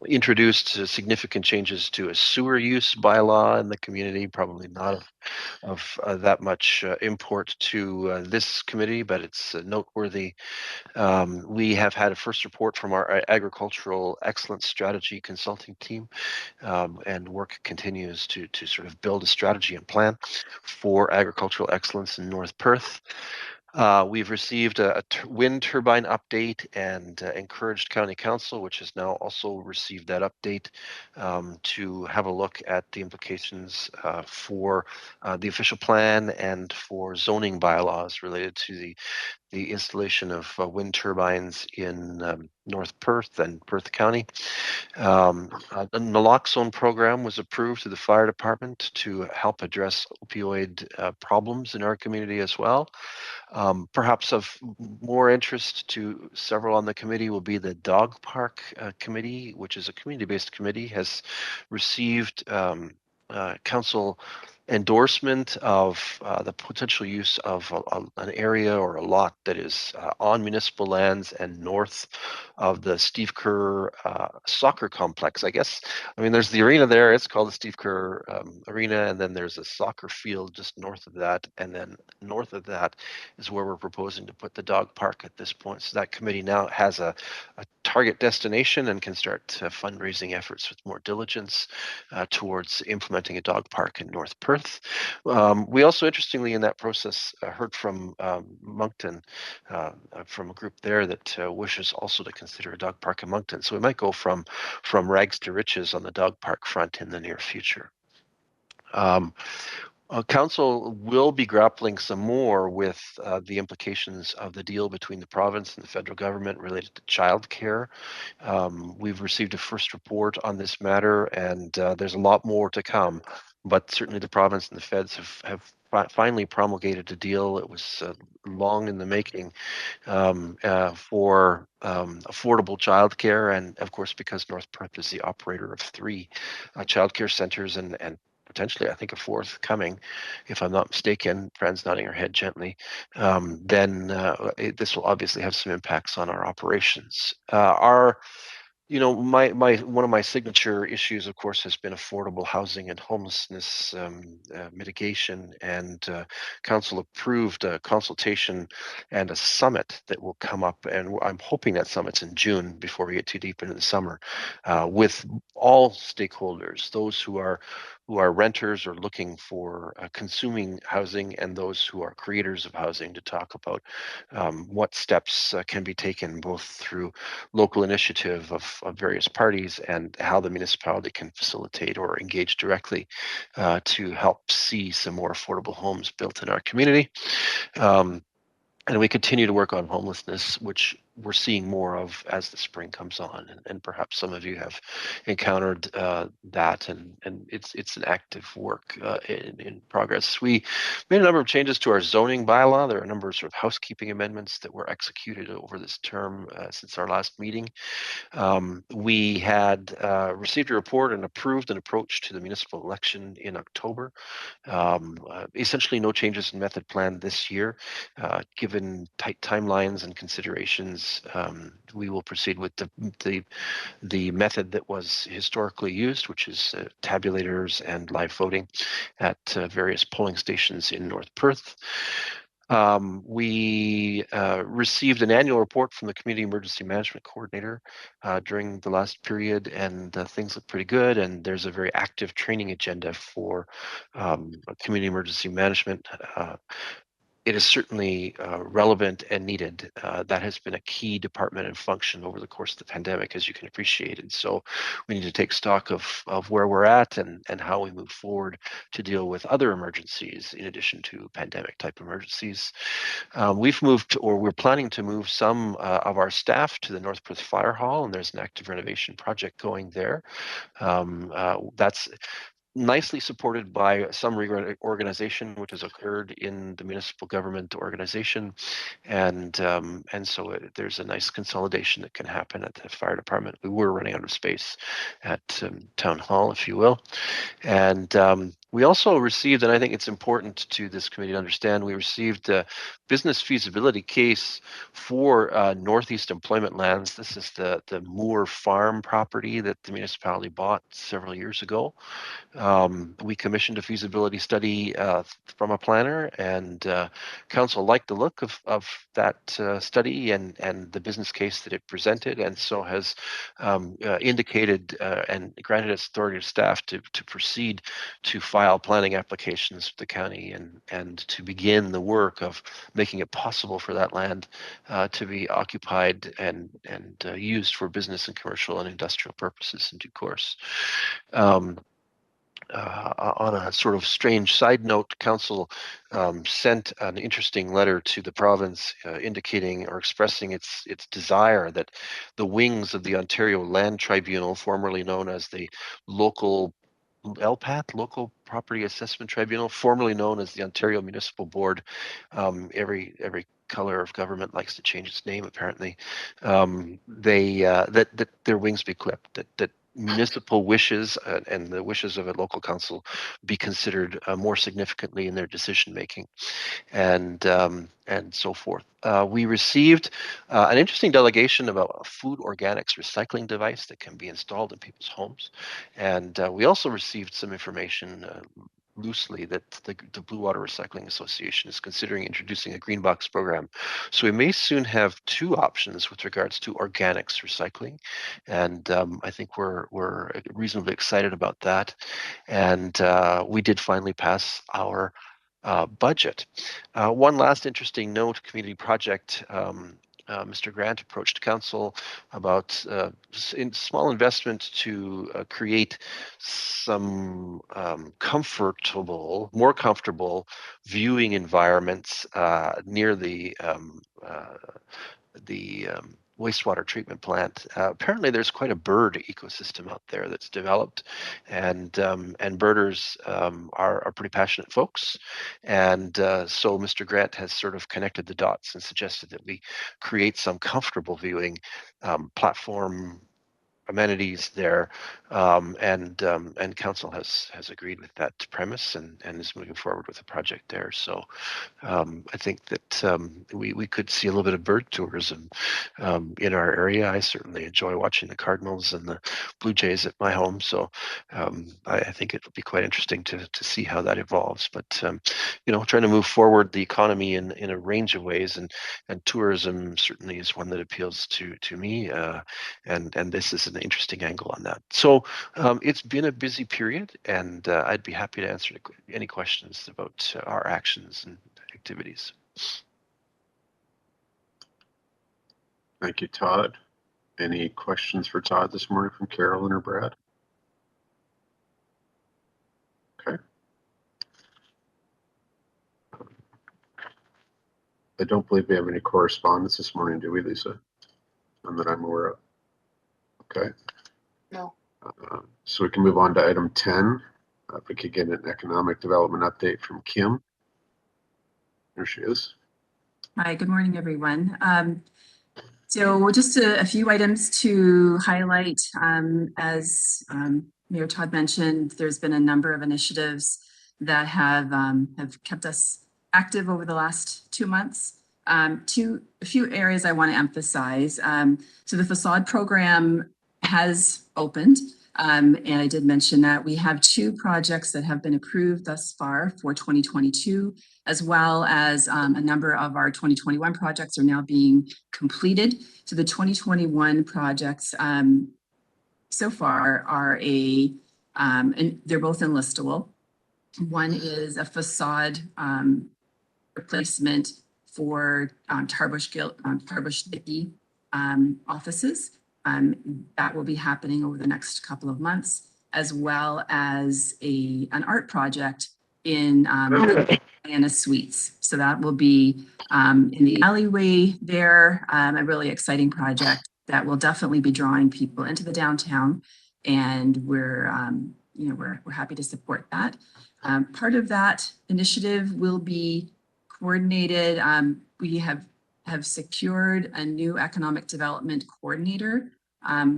introduced significant changes to a sewer use bylaw in the community, probably not of that much import to this committee, but it's noteworthy. We have had a first report from our agricultural excellence strategy consulting team, and work continues to sort of build a strategy and plan for agricultural excellence in North Perth. We've received a wind turbine update and encouraged County Council, which has now also received that update, to have a look at the implications for the official plan and for zoning bylaws related to the installation of wind turbines in North Perth and Perth County. The naloxone program was approved through the fire department to help address opioid problems in our community as well. Perhaps of more interest to several on the committee will be the Dog Park Committee, which is a community-based committee, has received council endorsement of the potential use of an area or a lot that is on municipal lands and north of the Steve Kerr soccer complex. I guess, I mean, there's the arena there. It's called the Steve Kerr Arena, and then there's a soccer field just north of that, and then north of that is where we're proposing to put the dog park at this point. So that committee now has a target destination and can start fundraising efforts with more diligence towards implementing a dog park in North Perth. We also, interestingly, in that process, heard from Moncton, from a group there that wishes also to consider a dog park in Moncton. So we might go from rags to riches on the dog park front in the near future. Council will be grappling some more with the implications of the deal between the province and the federal government related to childcare. We've received a first report on this matter, and there's a lot more to come. But certainly the province and the feds have finally promulgated a deal. It was long in the making for affordable childcare, and of course, because North Perth is the operator of 3 childcare centers and potentially, I think, a 4th coming, if I'm not mistaken. Fran's nodding her head gently. Then this will obviously have some impacts on our operations. One of my signature issues, of course, has been affordable housing and homelessness mitigation, and council approved a consultation and a summit that will come up, and I'm hoping that summit's in June before we get too deep into the summer, with all stakeholders, those who are renters or looking for consuming housing, and those who are creators of housing, to talk about what steps can be taken both through local initiative of various parties and how the municipality can facilitate or engage directly to help see some more affordable homes built in our community. And we continue to work on homelessness, which we're seeing more of as the spring comes on, and perhaps some of you have encountered that, and it's an active work in progress. We made a number of changes to our zoning bylaw. There are a number of sort of housekeeping amendments that were executed over this term since our last meeting. We had received a report and approved an approach to the municipal election in October. Essentially no changes in method plan this year. Given tight timelines and considerations, we will proceed with the method that was historically used, which is tabulators and live voting at various polling stations in North Perth. We received an annual report from the Community Emergency Management Coordinator during the last period, and things look pretty good. And there's a very active training agenda for community emergency management. It is certainly relevant and needed. That has been a key department and function over the course of the pandemic, as you can appreciate. And so we need to take stock of where we're at and how we move forward to deal with other emergencies in addition to pandemic type emergencies. We've moved, or we're planning to move some of our staff to the North Perth Fire Hall, and there's an active renovation project going there. That's nicely supported by some reorganization which has occurred in the municipal government organization, and so there's a nice consolidation that can happen at the fire department. We were running out of space at Town Hall, if you will, and we also received, and I think it's important to this committee to understand, we received a business feasibility case for Northeast Employment Lands. This is the Moore Farm property that the municipality bought several years ago. We commissioned a feasibility study from a planner, and council liked the look of that study and the business case that it presented, and so has indicated and granted its authority to staff to proceed to file planning applications with the county and to begin the work of making it possible for that land to be occupied and used for business and commercial and industrial purposes in due course. On a sort of strange side note, council sent an interesting letter to the province indicating or expressing its desire that the wings of the Ontario Land Tribunal, formerly known as the local LPAT, Local Property Assessment Tribunal, formerly known as the Ontario Municipal Board, every color of government likes to change its name apparently, that their wings be clipped, that municipal wishes and the wishes of a local council be considered more significantly in their decision making, and so forth. We received an interesting delegation about a food organics recycling device that can be installed in people's homes, and we also received some information loosely that the Blue Water Recycling Association is considering introducing a green box program. So we may soon have two options with regards to organics recycling, and I think we're reasonably excited about that. And we did finally pass our budget. One last interesting note, community project. Mr. Grant approached council about small investment to create some more comfortable viewing environments near the wastewater treatment plant. Apparently there's quite a bird ecosystem out there that's developed, and birders are pretty passionate folks, and so Mr. Grant has sort of connected the dots and suggested that we create some comfortable viewing platform amenities there, and council has agreed with that premise and is moving forward with the project there. So I think that we could see a little bit of bird tourism in our area. I certainly enjoy watching the cardinals and the blue jays at my home, so I think it will be quite interesting to see how that evolves. But trying to move forward the economy in a range of ways, and tourism certainly is one that appeals to me, and this is an interesting angle on that. So it's been a busy period, and I'd be happy to answer any questions about our actions and activities. Thank you, Todd. Any questions for Todd this morning from Carolyn or Brad? Okay. I don't believe we have any correspondence this morning, do we, Lisa? None that I'm aware of. Okay. No. So we can move on to item 10. If we could get an economic development update from Kim. There she is. Hi, good morning, everyone. So just a few items to highlight. As Mayor Todd mentioned, there's been a number of initiatives that have kept us active over the last 2 months. A few areas I want to emphasize. So the facade program has opened. And I did mention that we have 2 projects that have been approved thus far for 2022, as well as a number of our 2021 projects are now being completed. So the 2021 projects so far are and they're both enlistable. One is a facade replacement for Tarbush Dickey offices. That will be happening over the next couple of months, as well as an art project in Diana Suites. So that will be in the alleyway there, a really exciting project that will definitely be drawing people into the downtown, and we're happy to support that. Part of that initiative will be coordinated. We have secured a new economic development coordinator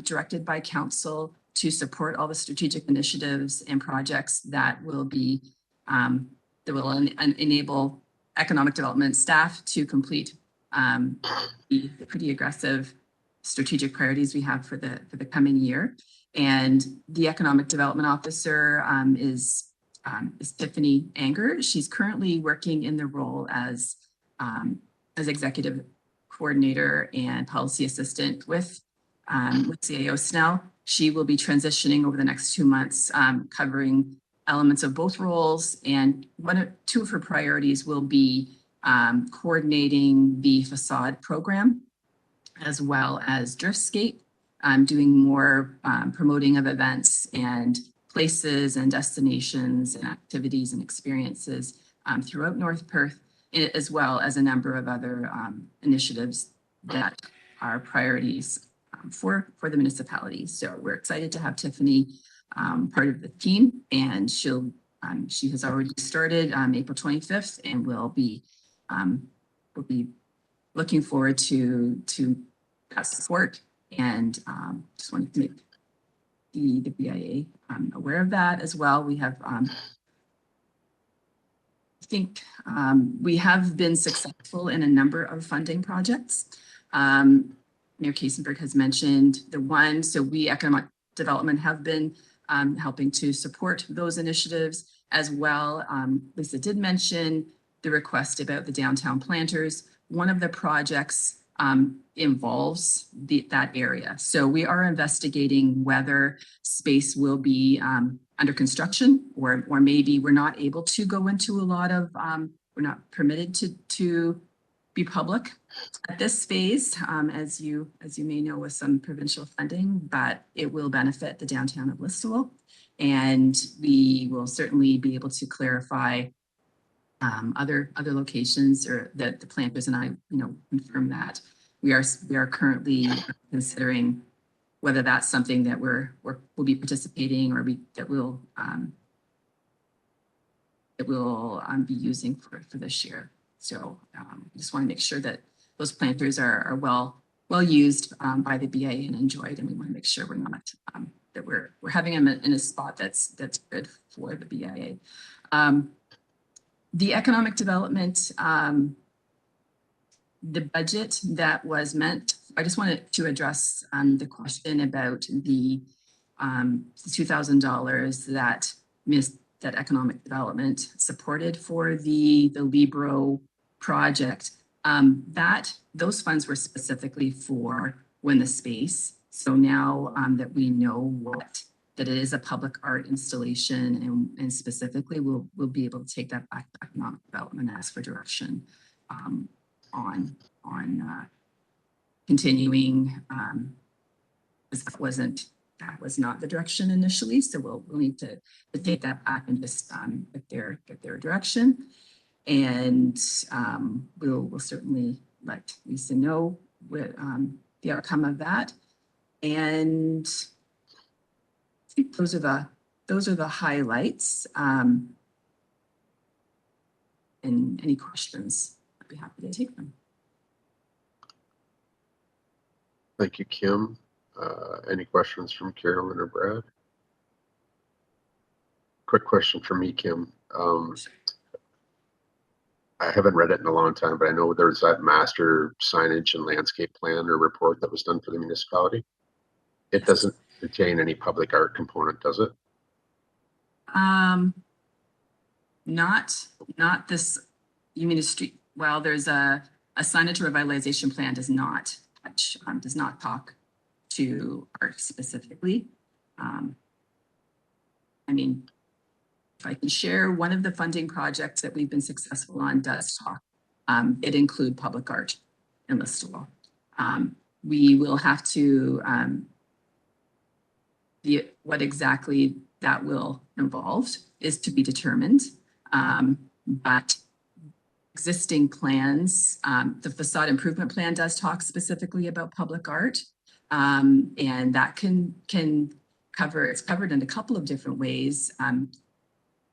directed by council to support all the strategic initiatives and projects that will be that will enable economic development staff to complete the pretty aggressive strategic priorities we have for the coming year. And the economic development officer is Tiffany Anger. She's currently working in the role as executive coordinator and policy assistant with CAO Snell. She will be transitioning over the next 2 months, covering elements of both roles. And 2 of her priorities will be coordinating the facade program, as well as Driftscape, doing more promoting of events and places and destinations and activities and experiences throughout North Perth, as well as a number of other initiatives that are priorities for the municipality. So we're excited to have Tiffany part of the team, and she has already started April 25th, and we'll be looking forward to that support. And just wanted to make the BIA aware of that as well. We have I think we have been successful in a number of funding projects. Mayor Kasenberg has mentioned the one, so we economic development have been helping to support those initiatives as well. Lisa did mention the request about the downtown planters. One of the projects involves that area. So we are investigating whether space will be under construction, or maybe we're not able to go into a lot of, we're not permitted to be public at this phase, as you may know, with some provincial funding, but it will benefit the downtown of Listowel. And we will certainly be able to clarify other locations, or that the planters and I, confirm that we are currently considering whether that's something that we'll be participating, or that we'll be using for this year. So just want to make sure that those planters are well used by the BIA and enjoyed, and we want to make sure we're not that we're having them in a spot that's good for the BIA. The economic development, the budget that was meant, I just wanted to address the question about the $2,000 that economic development supported for the Libro project. Those funds were specifically for Win the Space. So now that we know that it is a public art installation, and specifically we'll be able to take that back to economic development and ask for direction on continuing because that was not the direction initially. So we'll need to take that back and just get their direction. And we'll certainly let Lisa know what the outcome of that. And I think those are the highlights. And any questions, I'd be happy to take them. Thank you, Kim. Any questions from Carolyn or Brad? Quick question from me, Kim. I haven't read it in a long time, but I know there's that master signage and landscape plan or report that was done for the municipality. It doesn't contain any public art component, does it? Not this, you mean a street, well, there's a signage revitalization plan does not touch, does not talk to art specifically. I mean, if I can share, one of the funding projects that we've been successful on does talk. It include public art in Listowel. We will have to, what exactly that will involve is to be determined. But existing plans, the facade improvement plan does talk specifically about public art. And that can cover, it's covered in a couple of different ways.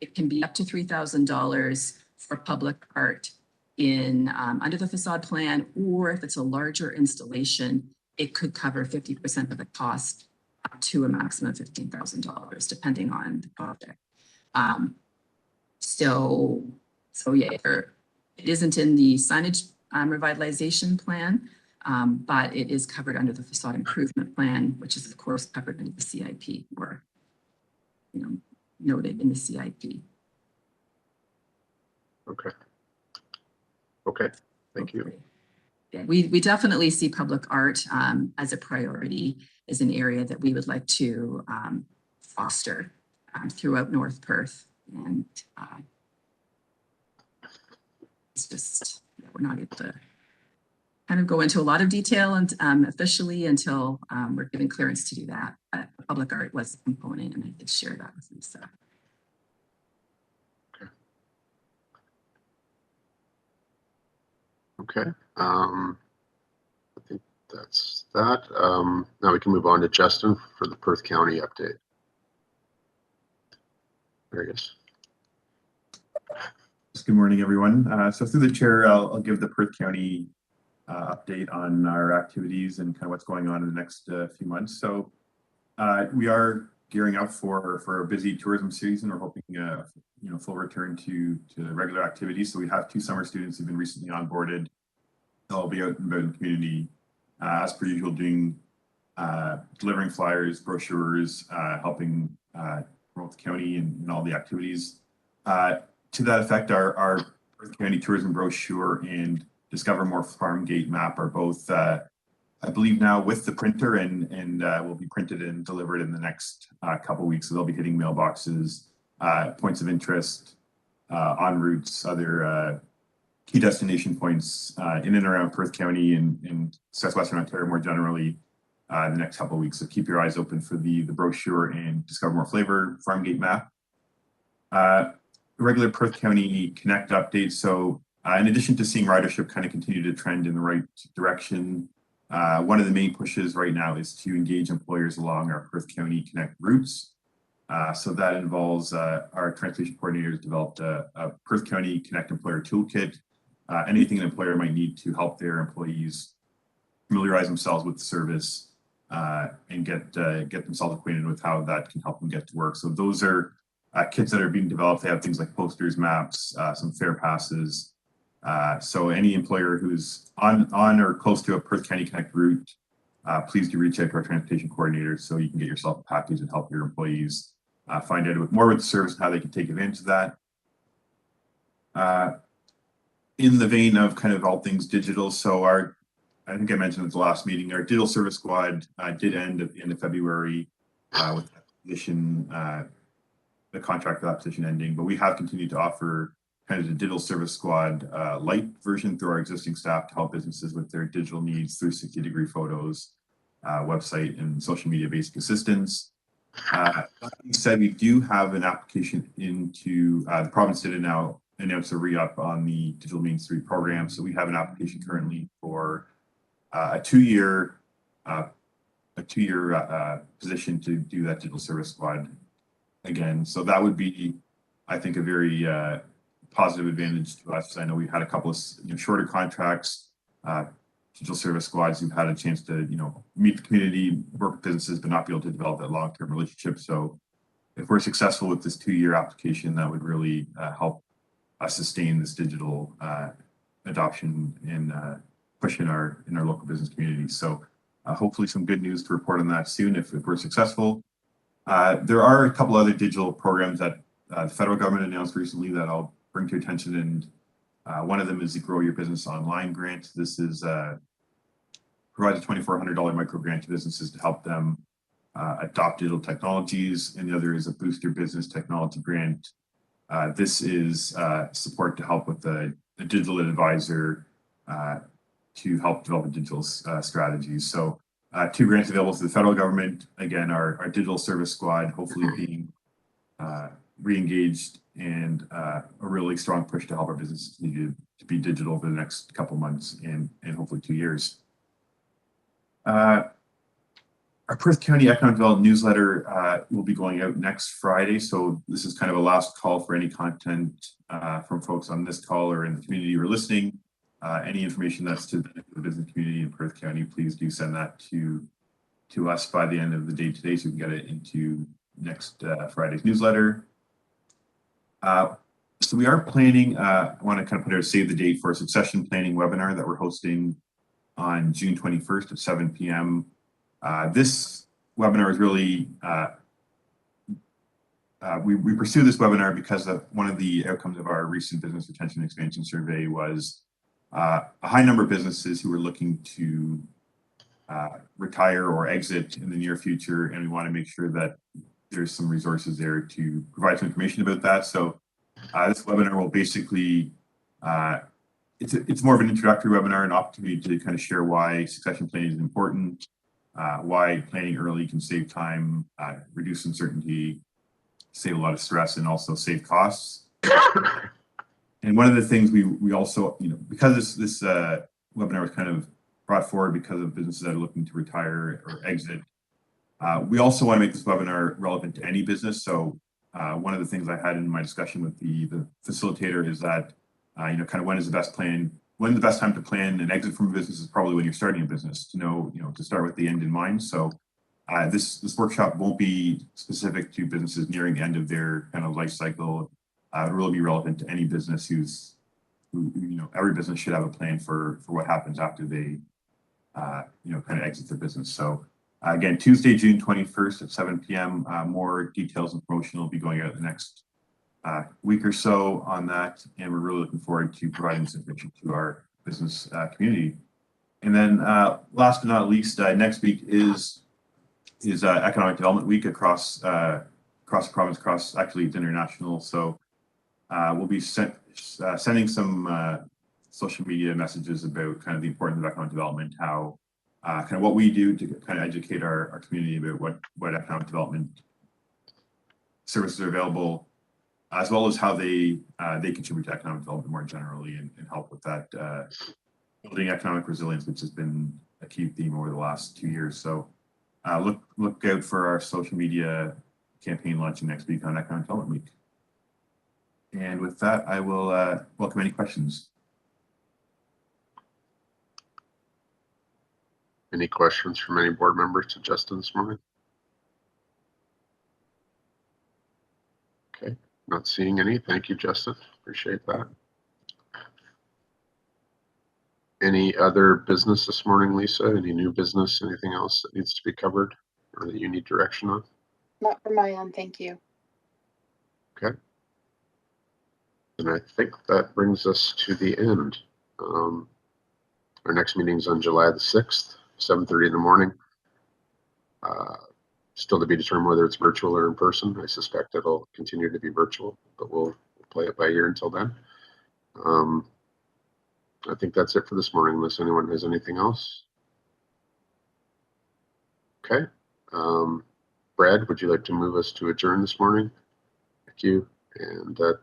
It can be up to $3,000 for public art in under the facade plan, or if it's a larger installation, it could cover 50% of the cost up to a maximum of $15,000, depending on the project. So yeah, it isn't in the signage revitalization plan, but it is covered under the facade improvement plan, which is of course covered under the CIP, or noted in the CIP. Okay, thank you. Yeah, we definitely see public art as a priority, as an area that we would like to foster throughout North Perth. And it's just, we're not able to kind of go into a lot of detail and officially until we're given clearance to do that. Public art was a component, and I did share that with Lisa. Okay. I think that's that. Now we can move on to Justin for the Perth County update. There he is. Good morning, everyone. So through the chair, I'll give the Perth County update on our activities and kind of what's going on in the next few months. So we are gearing up for a busy tourism season. We're hoping full return to regular activities. So we have 2 summer students who've been recently onboarded. They'll be out and about in the community as per usual, doing delivering flyers, brochures, helping promote the county and all the activities. To that effect, our Perth County tourism brochure and Discover More Farm Gate map are both, I believe, now with the printer and will be printed and delivered in the next couple of weeks. So they'll be hitting mailboxes, points of interest, en routes, other key destination points in and around Perth County and Southwestern Ontario more generally the next couple of weeks. So keep your eyes open for the brochure and Discover More Flavor Farm Gate map. Regular Perth County Connect updates. So in addition to seeing ridership kind of continue to trend in the right direction, one of the main pushes right now is to engage employers along our Perth County Connect routes. So that involves our transportation coordinators developed a Perth County Connect Employer Toolkit, anything an employer might need to help their employees familiarize themselves with the service and get themselves acquainted with how that can help them get to work. So those are kits that are being developed. They have things like posters, maps, some fare passes. So any employer who's on or close to a Perth County Connect route, please do reach out to our transportation coordinators so you can get yourself a package and help your employees find out more about the service and how they can take advantage of that. In the vein of kind of all things digital, so I think I mentioned at the last meeting, our digital service squad did end at the end of February with that position, the contract for that position ending, but we have continued to offer kind of the digital service squad light version through our existing staff to help businesses with their digital needs, 360-degree photos, website and social media basic assistance. That being said, we do have an application into the province did now announce a re-up on the Digital Main Street program. So we have an application currently for a two-year position to do that digital service squad again. So that would be, I think, a very positive advantage to us. I know we've had a couple of shorter contracts, digital service squads who've had a chance to meet the community, work with businesses, but not be able to develop that long-term relationship. So if we're successful with this two-year application, that would really help us sustain this digital adoption and push in our local business community. So hopefully some good news to report on that soon if we're successful. There are a couple other digital programs that the federal government announced recently that I'll bring to your attention, and one of them is the Grow Your Business Online grant. This is provides a $2,400 micro grant to businesses to help them adopt digital technologies, and the other is a Boost Your Business Technology grant. This is support to help with the digital advisor to help develop a digital strategies. So two grants available to the federal government. Again, our digital service squad hopefully being re-engaged, and a really strong push to help our businesses continue to be digital over the next couple months and hopefully 2 years. Our Perth County Economic Development newsletter will be going out next Friday. So this is kind of a last call for any content from folks on this call or in the community who are listening. Any information that's to the business community in Perth County, please do send that to us by the end of the day today so we can get it into next Friday's newsletter. So we are planning, I want to kind of put out a save the date for a succession planning webinar that we're hosting on June 21st at 7 p.m. This webinar is really, we pursue this webinar because one of the outcomes of our recent business retention expansion survey was a high number of businesses who were looking to retire or exit in the near future, and we want to make sure that there's some resources there to provide some information about that. So this webinar will basically, it's more of an introductory webinar, an opportunity to kind of share why succession planning is important, why planning early can save time, reduce uncertainty, save a lot of stress, and also save costs. And one of the things we also, because this webinar was kind of brought forward because of businesses that are looking to retire or exit, we also want to make this webinar relevant to any business. So one of the things I had in my discussion with the facilitator is that, kind of when the best time to plan an exit from a business is probably when you're starting a business, to start with the end in mind. So this workshop won't be specific to businesses nearing the end of their kind of life cycle. It will really be relevant to any business every business should have a plan for what happens after they, kind of exit their business. So again, Tuesday, June 21st at 7 p.m. More details and promotion will be going out the next week or so on that, and we're really looking forward to providing this information to our business community. And then last but not least, next week is Economic Development Week across the province, actually it's international. So we'll be sending some social media messages about kind of the importance of economic development, how kind of what we do to kind of educate our community about what economic development services are available, as well as how they contribute to economic development more generally and help with that building economic resilience, which has been a key theme over the last 2 years. So look out for our social media campaign launching next week on Economic Development Week. And with that, I will welcome any questions. Any questions from any board members to Justin this morning? Okay, not seeing any. Thank you, Justin. Appreciate that. Any other business this morning, Lisa? Any new business? Anything else that needs to be covered or that you need direction on? Not from my end, thank you. Okay. And I think that brings us to the end. Our next meeting is on July the 6th, 7:30 in the morning. Still to be determined whether it's virtual or in person. I suspect it'll continue to be virtual, but we'll play it by ear until then. I think that's it for this morning, unless anyone has anything else. Okay. Brad, would you like to move us to adjourn this morning? Thank you. And that